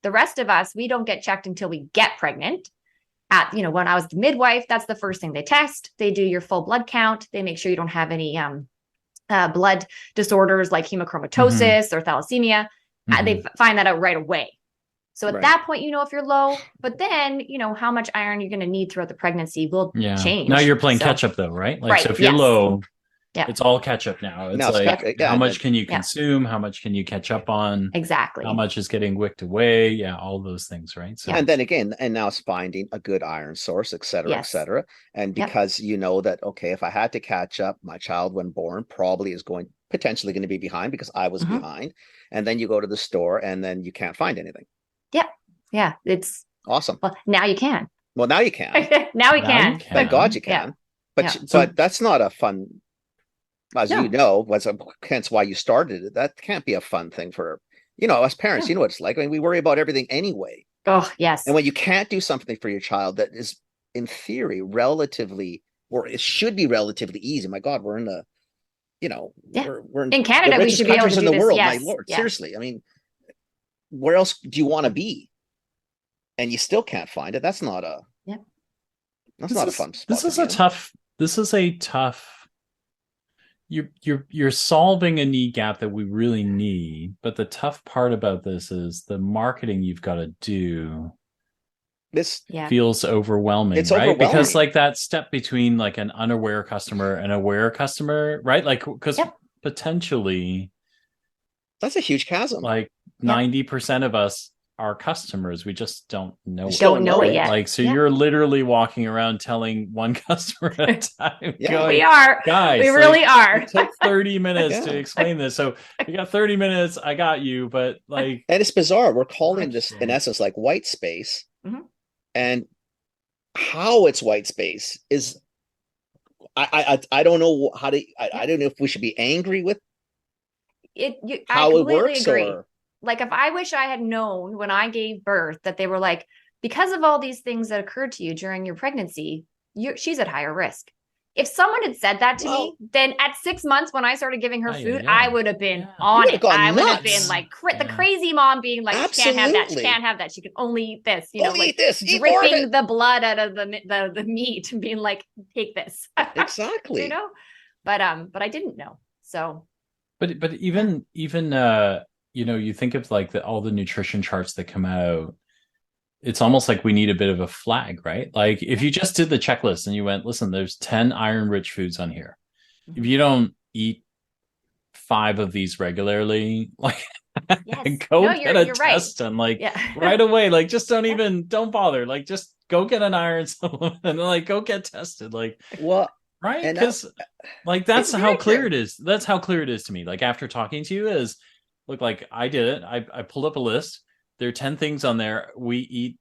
the rest of us, we don't get checked until we get pregnant. When I was the midwife, that's the first thing they test. They do your full blood count. They make sure you don't have any blood disorders like hemochromatosis or thalassemia. They find that out right away. So at Right. that point, if you're low, but then, how much iron you're going to need throughout the pregnancy will change. Now you're playing So- catch up though, right? Like, Right, so if you're yes. low, Yeah. it's all catch up now. It's Now it's like, yeah, how much can you Yeah. consume? How much can you catch up on? Exactly. How much is getting wicked away? Yeah, all those things, right? So And then again, and now it's finding a good iron source, et cetera, et Yes. cetera. And Yep. because you know that, okay, if I had to catch up, my child when born probably is potentially going to be behind because I was Mhm. behind. And then you go to the store and then you can't find anything. Yeah. It's, Awesome. well, now you can. Well, now you can. Now we Now can. you can. Thank God you Yeah. can. But Yeah. but that's not a fun, as No. you know, hence why you started it. That can't be a fun thing for, us parents. Yeah. You know what it's like. I mean, we worry about everything anyway. Oh, yes. And when you can't do something for your child that is, in theory, relatively, or it should be relatively easy. My God, we're in the, Yeah. we're In Canada, the we richest should be able to countries in do the this. world. Yes. My Lord, Yeah. seriously. I mean, where else do you want to be? And you still can't find it. That's not a. Yep. That's not a fun spot. This to is be a in. tough. This is a tough. You're solving a need gap that we really need, but the tough part about this is the marketing you've got to do This Yeah. feels overwhelming, It's right? Because overwhelming. like that step between like an unaware customer and aware customer, right? Like, because Yep. potentially that's a huge chasm. like 90% of us are customers. We just don't know it. Don't know it it. yet. Like, so Yeah. you're literally walking around telling one customer at a time, Yeah. going, We are. guys, We like, really are. it took 30 minutes Yeah. to explain this. So you got 30 minutes. I got you. But like, And it's bizarre. We're calling this, in Actually. essence, like white space. Mhm. And how it's white space is, I don't know how to, I don't know if we should be angry with I how it completely works agree. or. Like, if I wish I had known when I gave birth that they were like, because of all these things that occurred to you during your pregnancy, she's at higher risk. If someone had said that to me, then at 6 months when I started giving her food, I would have been on it. I would have been like the crazy mom being like, she can't have that. She can't have that. She can only eat this. You know, Only like eat this. Eat dripping the blood out of the meat and being like, take this. Exactly. You know, but I didn't know. So, but even you know, you think of like all the nutrition charts that come out. It's almost like we need a bit of a flag, right? Like if you just did the checklist and you went, listen, there's 10 iron rich foods on here. If you don't eat 5 of these regularly, like go get a test and like right away, like just don't bother. Like just go get an iron supplement and like go get tested. Like right? Because like that's how clear it is. That's how clear it is to me. Like after talking to you is look, like I did it. I pulled up a list. There are 10 things on there. We eat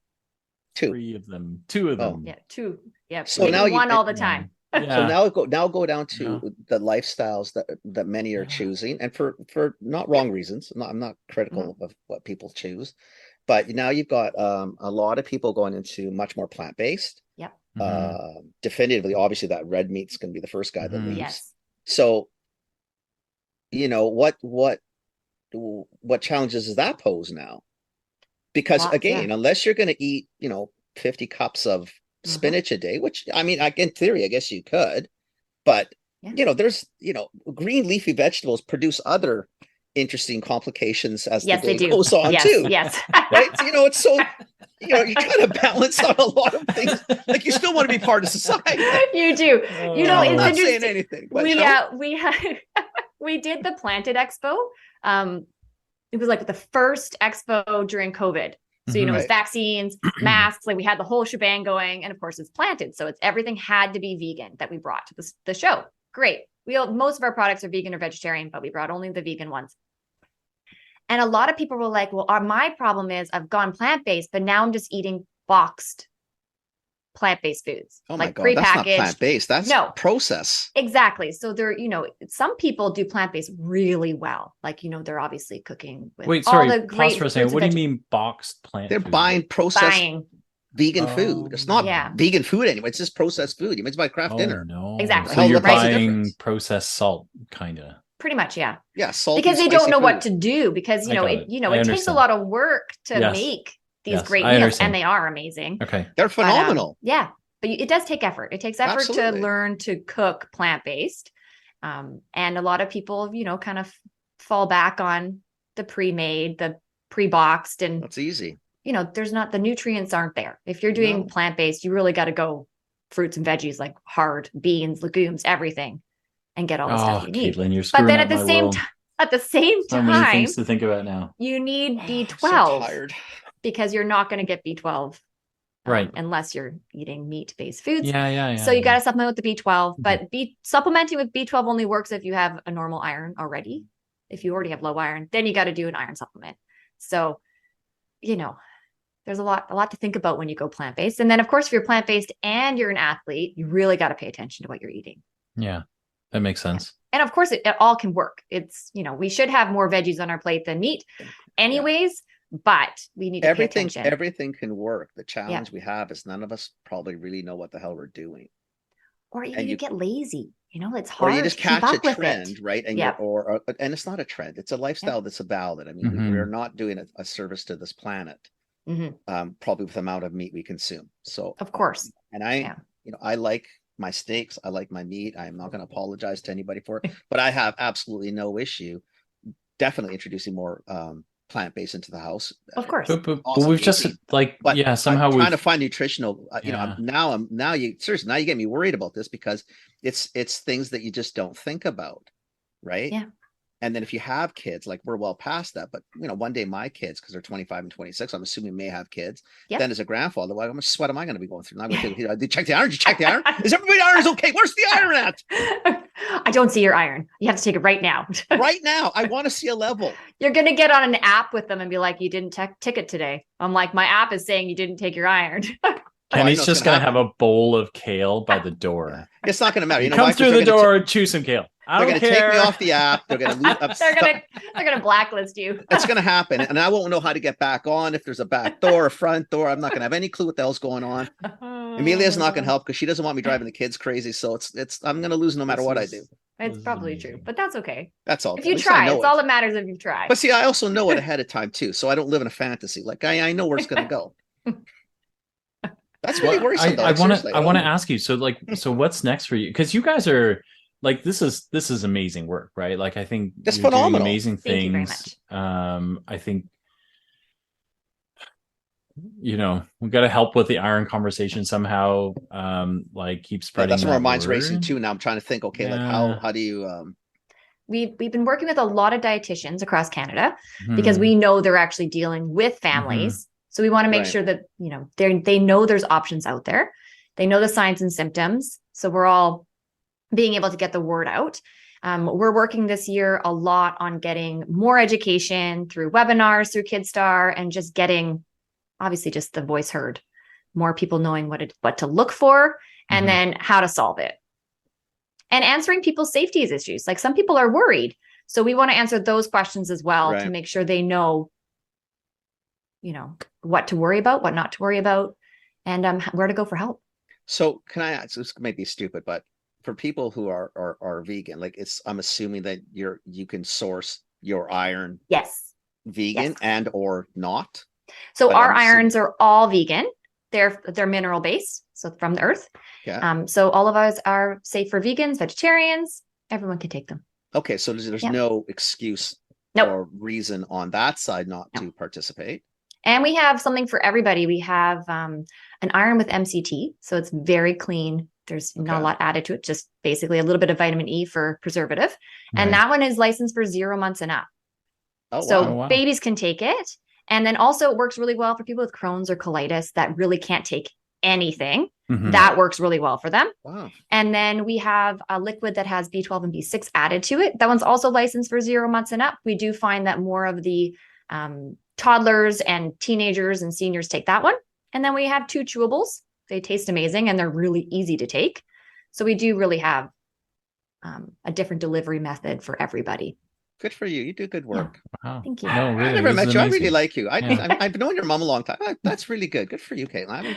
3 of them, 2 of them. Yeah, 2. Yeah. So now one all the time. So now go down to the lifestyles that many are choosing, and for not wrong reasons. I'm not critical of what people choose, but now you've got a lot of people going into much more plant-based. Yep. Definitively, obviously, that red meat's going to be the first guy that leaves. Yes. So, you know what challenges does that pose now? Because again, unless you're going to eat, 50 cups of spinach a day, which I mean, in theory, I guess you could, but there's, green leafy vegetables produce other interesting complications as the day goes on too. Yes. Right? It's so, you kind of balance on a lot of things. Like you still want to be part of society. You do. I'm not saying anything. But, we did the Planted Expo. It was like the first expo during COVID. So, it was vaccines, masks, like we had the whole shebang going. And of course it's planted. So everything had to be vegan that we brought to the show. Great. Most of our products are vegan or vegetarian, but we brought only the vegan ones. And a lot of people were like, well, my problem is I've gone plant-based, but now I'm just eating boxed plant-based foods. Oh my like God, prepackaged. That's not plant-based. That's process. Exactly. So some people do plant-based really well. Like, they're obviously cooking with all the great pause for a second. What do you mean boxed plant They're food? buying processed vegan food. It's not vegan food anymore. It's just processed food. You might buy craft dinner. No. Exactly. So you're buying processed salt, kind of. Pretty much, yeah. Yeah, salt. Because they don't know what to do because, it takes a lot of work to make these great meals, and they are amazing. Okay. They're phenomenal. But it does take effort. It takes effort to learn to cook plant-based. And a lot of people, kind of fall back on the pre-made, the pre-boxed, and that's easy. There's not, the nutrients aren't there. If you're doing plant-based, you really got to go fruits and veggies, like hard beans, legumes, everything, and get all the stuff you need. Caitlyn, you're screwing but then at the same so many time, things to think about now. You need B12 so tired. Because you're not going to get B12 right, unless you're eating meat-based foods. Yeah. So you got to supplement with the B12, but supplementing with B12 only works if you have a normal iron already. If you already have low iron, then you got to do an iron supplement. So, there's a lot to think about when you go plant-based. And then of course, if you're plant-based and you're an athlete, you really got to pay attention to what you're eating. Yeah, that makes sense. And of course, it all can work. It's, we should have more veggies on our plate than meat anyways, but we need to pay attention. Everything can work. The challenge we have is none of us probably really know what the hell we're doing. Or you get lazy. It's hard. Or you just catch a trend, right? And and it's not a trend. It's a lifestyle that's valid. I mean, we're not doing a service to this planet. Probably with the amount of meat we consume. So of course. And I like my steaks. I like my meat. I'm not going to apologize to anybody for it, but I have absolutely no issue definitely introducing more plant-based into the house. Of course. But we've just somehow we're trying to find nutritional, now you get me worried about this because it's things that you just don't think about. Right. Yeah. And then if you have kids, like we're well past that, but one day my kids, because they're 25 and 26, I'm assuming may have kids. Yep. Then as a grandfather, how much sweat am I going to be going through? I'm going to check the iron. Did you check the iron? Is everybody iron is okay? Where's the iron at? I don't see your iron. You have to take it right now. Right now. I want to see a level. You're going to get on an app with them and be like, you didn't ticket today. I'm like, my app is saying you didn't take your iron. Kenny's just going to have a bowl of kale by the door. Yeah. It's not going to matter. Come through the door, chew some kale. They're going to take me off the app. They're going to they're going to blacklist you. It's going to happen, and I won't know how to get back on if there's a back door, a front door. I'm not going to have any clue what the hell's going on. Amelia's not going to help because she doesn't want me driving the kids crazy. So I'm going to lose no matter what I do. It's probably true, but that's okay. That's all. If you try, it's all that matters if you try. But see, I also know it ahead of time too. So I don't live in a fantasy. Like I know where it's going to go. That's really worrisome. Though. I want to ask you. So what's next for you? Because you guys are like, this is amazing work, right? Like, I think it's you're phenomenal. Doing amazing Thank you very things. much. I think, we've got to help with the iron conversation somehow. Like, keep spreading. That's where my mind's word. racing too. Now I'm trying to think. Okay, like how do you? We've been working with a lot of dietitians across Canada because we know they're actually dealing with families. So we want to make sure that, they know there's options out there. They know the signs and symptoms. So we're all being able to get the word out. We're working this year a lot on getting more education through webinars, through Kidstar, and just getting, obviously, just the voice heard. More people knowing what to look for and then how to solve it. And answering people's safety issues. Like, some people are worried. So we want to answer those questions as well to make sure they know, what to worry about, what not to worry about, and where to go for help. So can I ask, this may be stupid, but for people who are vegan, like I'm assuming that you can source your iron vegan and or not. So our irons are all vegan. They're mineral based, so from the earth. Yeah. So all of ours are safe for vegans, vegetarians. Everyone can take them. Okay, so there's no excuse or reason on that side not to participate. And we have something for everybody. We have an iron with MCT, so it's very clean. There's not a lot added to it, just basically a little bit of vitamin E for preservative. And that one is licensed for 0 months and up. So babies can take it. And then also it works really well for people with Crohn's or colitis that really can't take anything. That works really well for them. Wow. And then we have a liquid that has B12 and B6 added to it. That one's also licensed for 0 months and up. We do find that more of the toddlers and teenagers and seniors take that one. And then we have 2 chewables. They taste amazing and they're really easy to take. So we do really have a different delivery method for everybody. Good for you. You do good work. Yeah. Wow. Thank you. No, really, I never met you. amazing. I really like you. I've known your mom a long time. That's really good. Good for you, Caitlyn. I mean,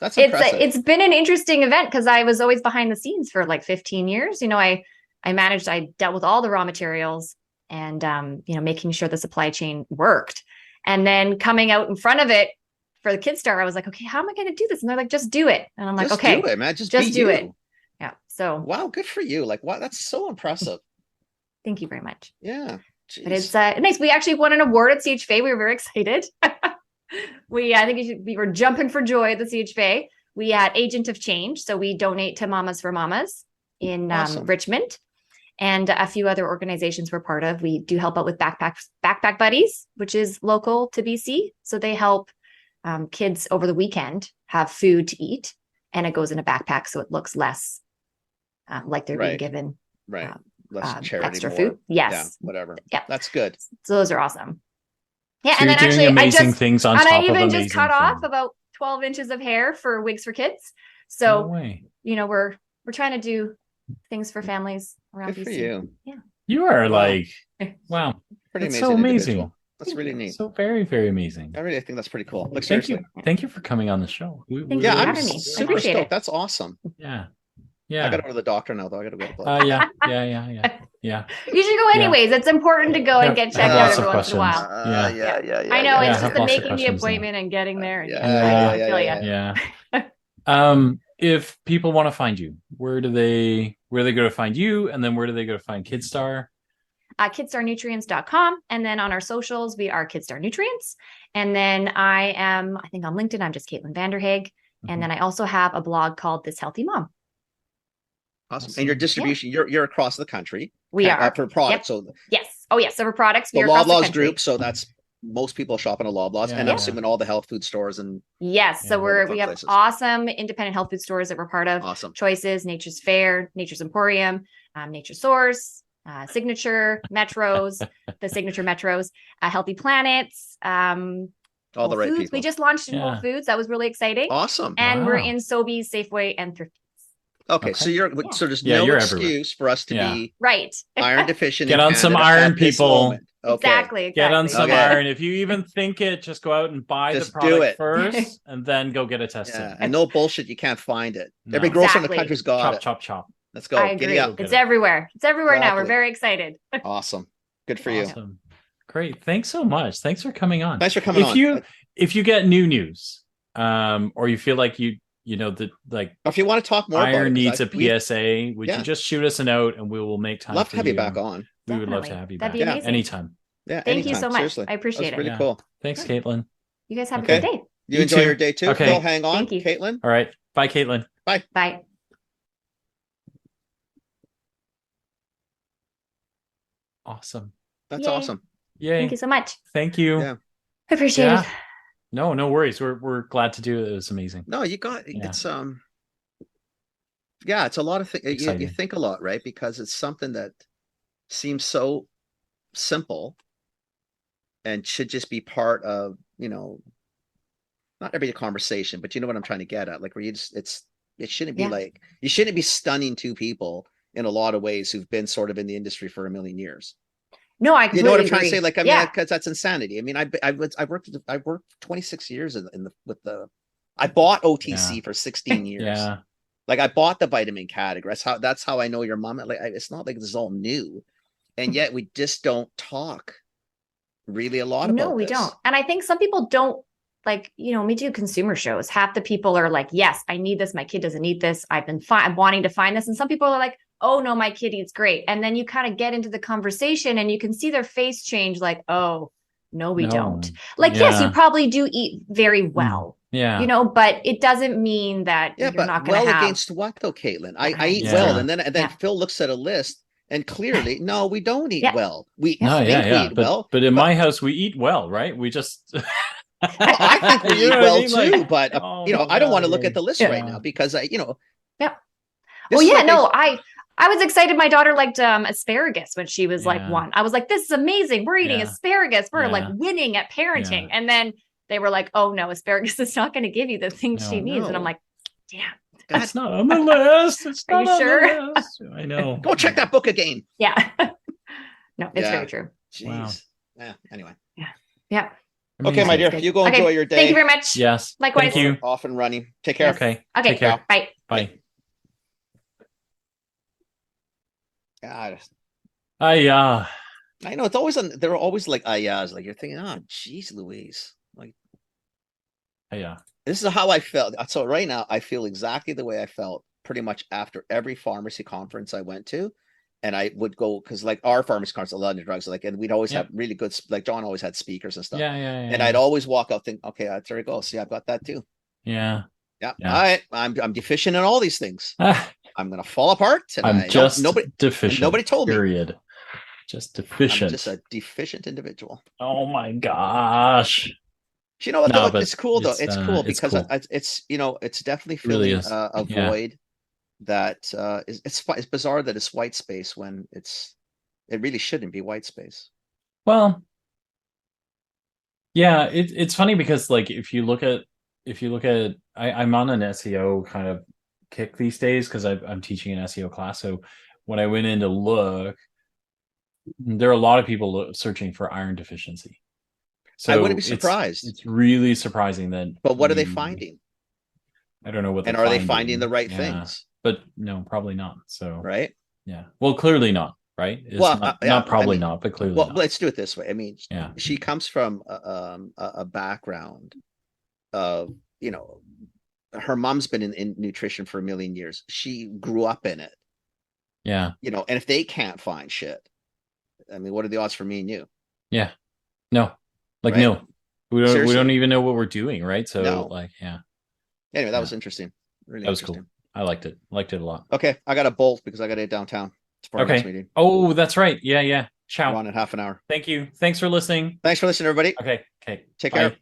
that's impressive. It's been an interesting event because I was always behind the scenes for like 15 years. I dealt with all the raw materials and, making sure the supply chain worked. And then coming out in front of it for the Kidstar, I was like, okay, how am I going to do this? And they're like, just do it. And I'm like, just okay, do it, man. Just do it. Yeah. So, wow, good for you. Like, wow, that's so impressive. Thank you very much. Yeah. Jeez. But it's nice. We actually won an award at CHFA. We were very excited. I think we were jumping for joy at the CHFA. We had Agent of Change. So we donate to Mamas for Mamas in Richmond. And a few other organizations we're part of. We do help out with Backpack Buddies, which is local to BC. So they help kids over the weekend have food to eat. And it goes in a backpack. So it looks less like they're being given less charity, extra more, food. Yes. Yeah, whatever. Yeah. That's good. So those are awesome. Yeah. So and then actually amazing things on top of amazing even just cut off things. about 12 inches of hair for Wigs for Kids. So, we're trying to do things for families around Good BC. for you. Yeah. You are like, wow. Pretty That's amazing. so amazing. Individual. That's really neat. So very, very amazing. I really think that's pretty cool. Like, Thank seriously. you. Thank you for coming on the show. Thank you for I'm having me. I super appreciate stoked. it. That's awesome. Yeah. I gotta go to the doctor now, though. I gotta go to blood. Yeah. You should go anyways. It's important to go and get checked out lots every of once in a while. questions. I know it's have just the lots of making the questions appointment and getting there. Yeah. If people want to find you, where do they go to find you? And then where do they go to find Kidstar? Kidstarnutrients.com. And then on our socials, we are Kidstar Nutrients. And then I think on LinkedIn, I'm just Caitlyn Vanderhaeghe. And then I also have a blog called This Healthy Mom. Awesome. And your distribution, you're across the country. We are. For products. Yep. So yes. Oh, yes. So for products, we the are across the Loblaws country. group. So that's most people shop in a Loblaws. And I'm assuming all the health food stores and yes. So we have places. Awesome independent health food stores that we're part of. Awesome. Choices, Nature's Fair, Nature's Emporium, Nature Source, Signature Metros, the Signature Metros, Healthy Planets, all the right Foods. people. We just launched in Whole Foods. That was really exciting. Awesome. And we're in Sobeys, Safeway, and Thrifties. Okay, so there's no excuse for us to be right iron deficient. Get in on some Canada iron, at this people. moment. Exactly. Get on some Okay. iron. If you even think it, just go out and buy Just the do product it. first, and then go get it tested. Yeah, and no bullshit. You can't find it. No. Every grocer in the Exactly. country's got Chop, it. chop, chop. Let's go. I Giddy agree. up. It's everywhere. It's everywhere now. We're Exactly. very excited. Awesome. Good for you. Awesome. Great. Thanks so much. Thanks for coming on. Thanks for coming on. If you get new news, or you feel like you know that like Or if you want to talk more iron about it, needs a PSA, would Yeah. you just shoot us a note and we will make time love for to have you back on. We would love to Definitely. have you That'd back. be Yeah. amazing. Anytime. Yeah. Thank you anytime. so much. Seriously. I appreciate That's it. really Yeah. cool. Thanks, Caitlin. You guys have Okay. a good day. You You enjoy too. your day too. Okay. Phil, hang on. Thank you. Caitlin. All right. Bye, Caitlin. Bye. Awesome. That's Yay. awesome. Yay. Thank you so much. Thank you. Yeah. I appreciate Yeah. it. No worries. We're glad to do it. It was amazing. No, you got Yeah. it's yeah, it's a lot of things. You Exciting. think a lot, right? Because it's something that seems so simple and should just be part of, not every conversation, but you know what I'm trying to get at. Like where it shouldn't be Yeah. like you shouldn't be stunning two people in a lot of ways who've been sort of in the industry for a million years. No, I You completely know what I'm trying to agree. say? Like, I mean, yeah. because that's insanity. I mean, I worked 26 years I bought OTC Yeah. for 16 years. Yeah. Like I bought the vitamin category. That's how I know your mom. Like it's not like this is all new, and yet we just don't talk really a lot about No, we this. don't. And I think some people don't like, we do consumer shows. Half the people are like, yes, I need this. My kid doesn't need this. I've been wanting to find this. And some people are like, oh no, my kid eats great. And then you kind of get into the conversation and you can see their face change like, oh, no, we don't. Like, yes, you Yeah. probably do eat very well, Yeah. but it doesn't mean that Yeah, you're but not going to have. against what though, Caitlin? I eat Yeah. well, and then Yeah. Phil looks at a list, and clearly, no, we don't eat Yeah. well. We No, think we eat well. But in my house, we eat well, right? We just. Well, I think we You eat know what I well mean? too, Like, but oh I don't my want to look God, at the list yeah. right now because Yeah. this Well, is yeah, like no, I was excited. My daughter liked asparagus when she was like Yeah. 1. I was like, this is amazing. We're eating Yeah. asparagus. We're like Yeah. winning at parenting. Yeah. And then they were like, oh no, asparagus is not going to give you the things she needs. And I'm No. like, damn. God, It's not on the list. It's Are not you on sure? the list. I know. go check that book again. Yeah. No, it's Yeah. very true. Jeez. Wow. Yeah. Anyway. Yeah. Okay, my dear. Good. You go Okay, enjoy your day. Thank you very much. Yes. Likewise. Thank you. Off and running. Take care. Okay. Okay. Take care. Bye. Bye. God, I I know it's always they're always like ayahs. Like you're thinking, oh, geez, Louise. Like yeah. this is how I felt. So right now, I feel exactly the way I felt pretty much after every pharmacy conference I went to. And I would go because like our pharmacy conference, a lot of drugs, like, and we'd always Yeah. have really good, like John always had speakers and stuff. Yeah. And I'd always walk out, think, okay, there we go. See, I've got that too. Yeah. Yeah. Yeah. All right. I'm deficient in all these things. Ah, I'm gonna fall apart. And I'm just deficient. nobody told me. Period. Just I'm deficient. just a deficient individual. Oh my gosh. You know what? No, though? but It's cool though. It's cool it's because cool. it's definitely It really filling is. a Yeah. void that it's bizarre that it's white space when it really shouldn't be white space. Well, yeah, it's funny because like if you look at I'm on an SEO kind of kick these days because I'm teaching an SEO class. So when I went in to look, there are a lot of people searching for iron deficiency. So I wouldn't be surprised. It's really surprising that. But what are they finding? I don't know what. And they're are they finding the right Yeah. things? But no, probably not. So Right? yeah, well, clearly not. Right? It's Well, not, yeah, not probably I mean, not, but clearly Well, not. let's do it this way. I mean, Yeah. she comes from a background of, her mom's been in nutrition for a million years. She grew up in it, Yeah. and if they can't find shit, I mean, what are the odds for me and you? Yeah. No. Like Right? no. We don't Seriously. even know what we're doing, right? So No. like, yeah. Anyway, that Yeah. was interesting. Really That was interesting. cool. I liked it. Liked it a lot. Okay, I got to bolt because I got to head downtown for our Okay. next meeting. Oh, that's right. Yeah. We're Ciao. on in half an hour. Thank you. Thanks for listening. Thanks for listening, everybody. Okay. Take care. Bye.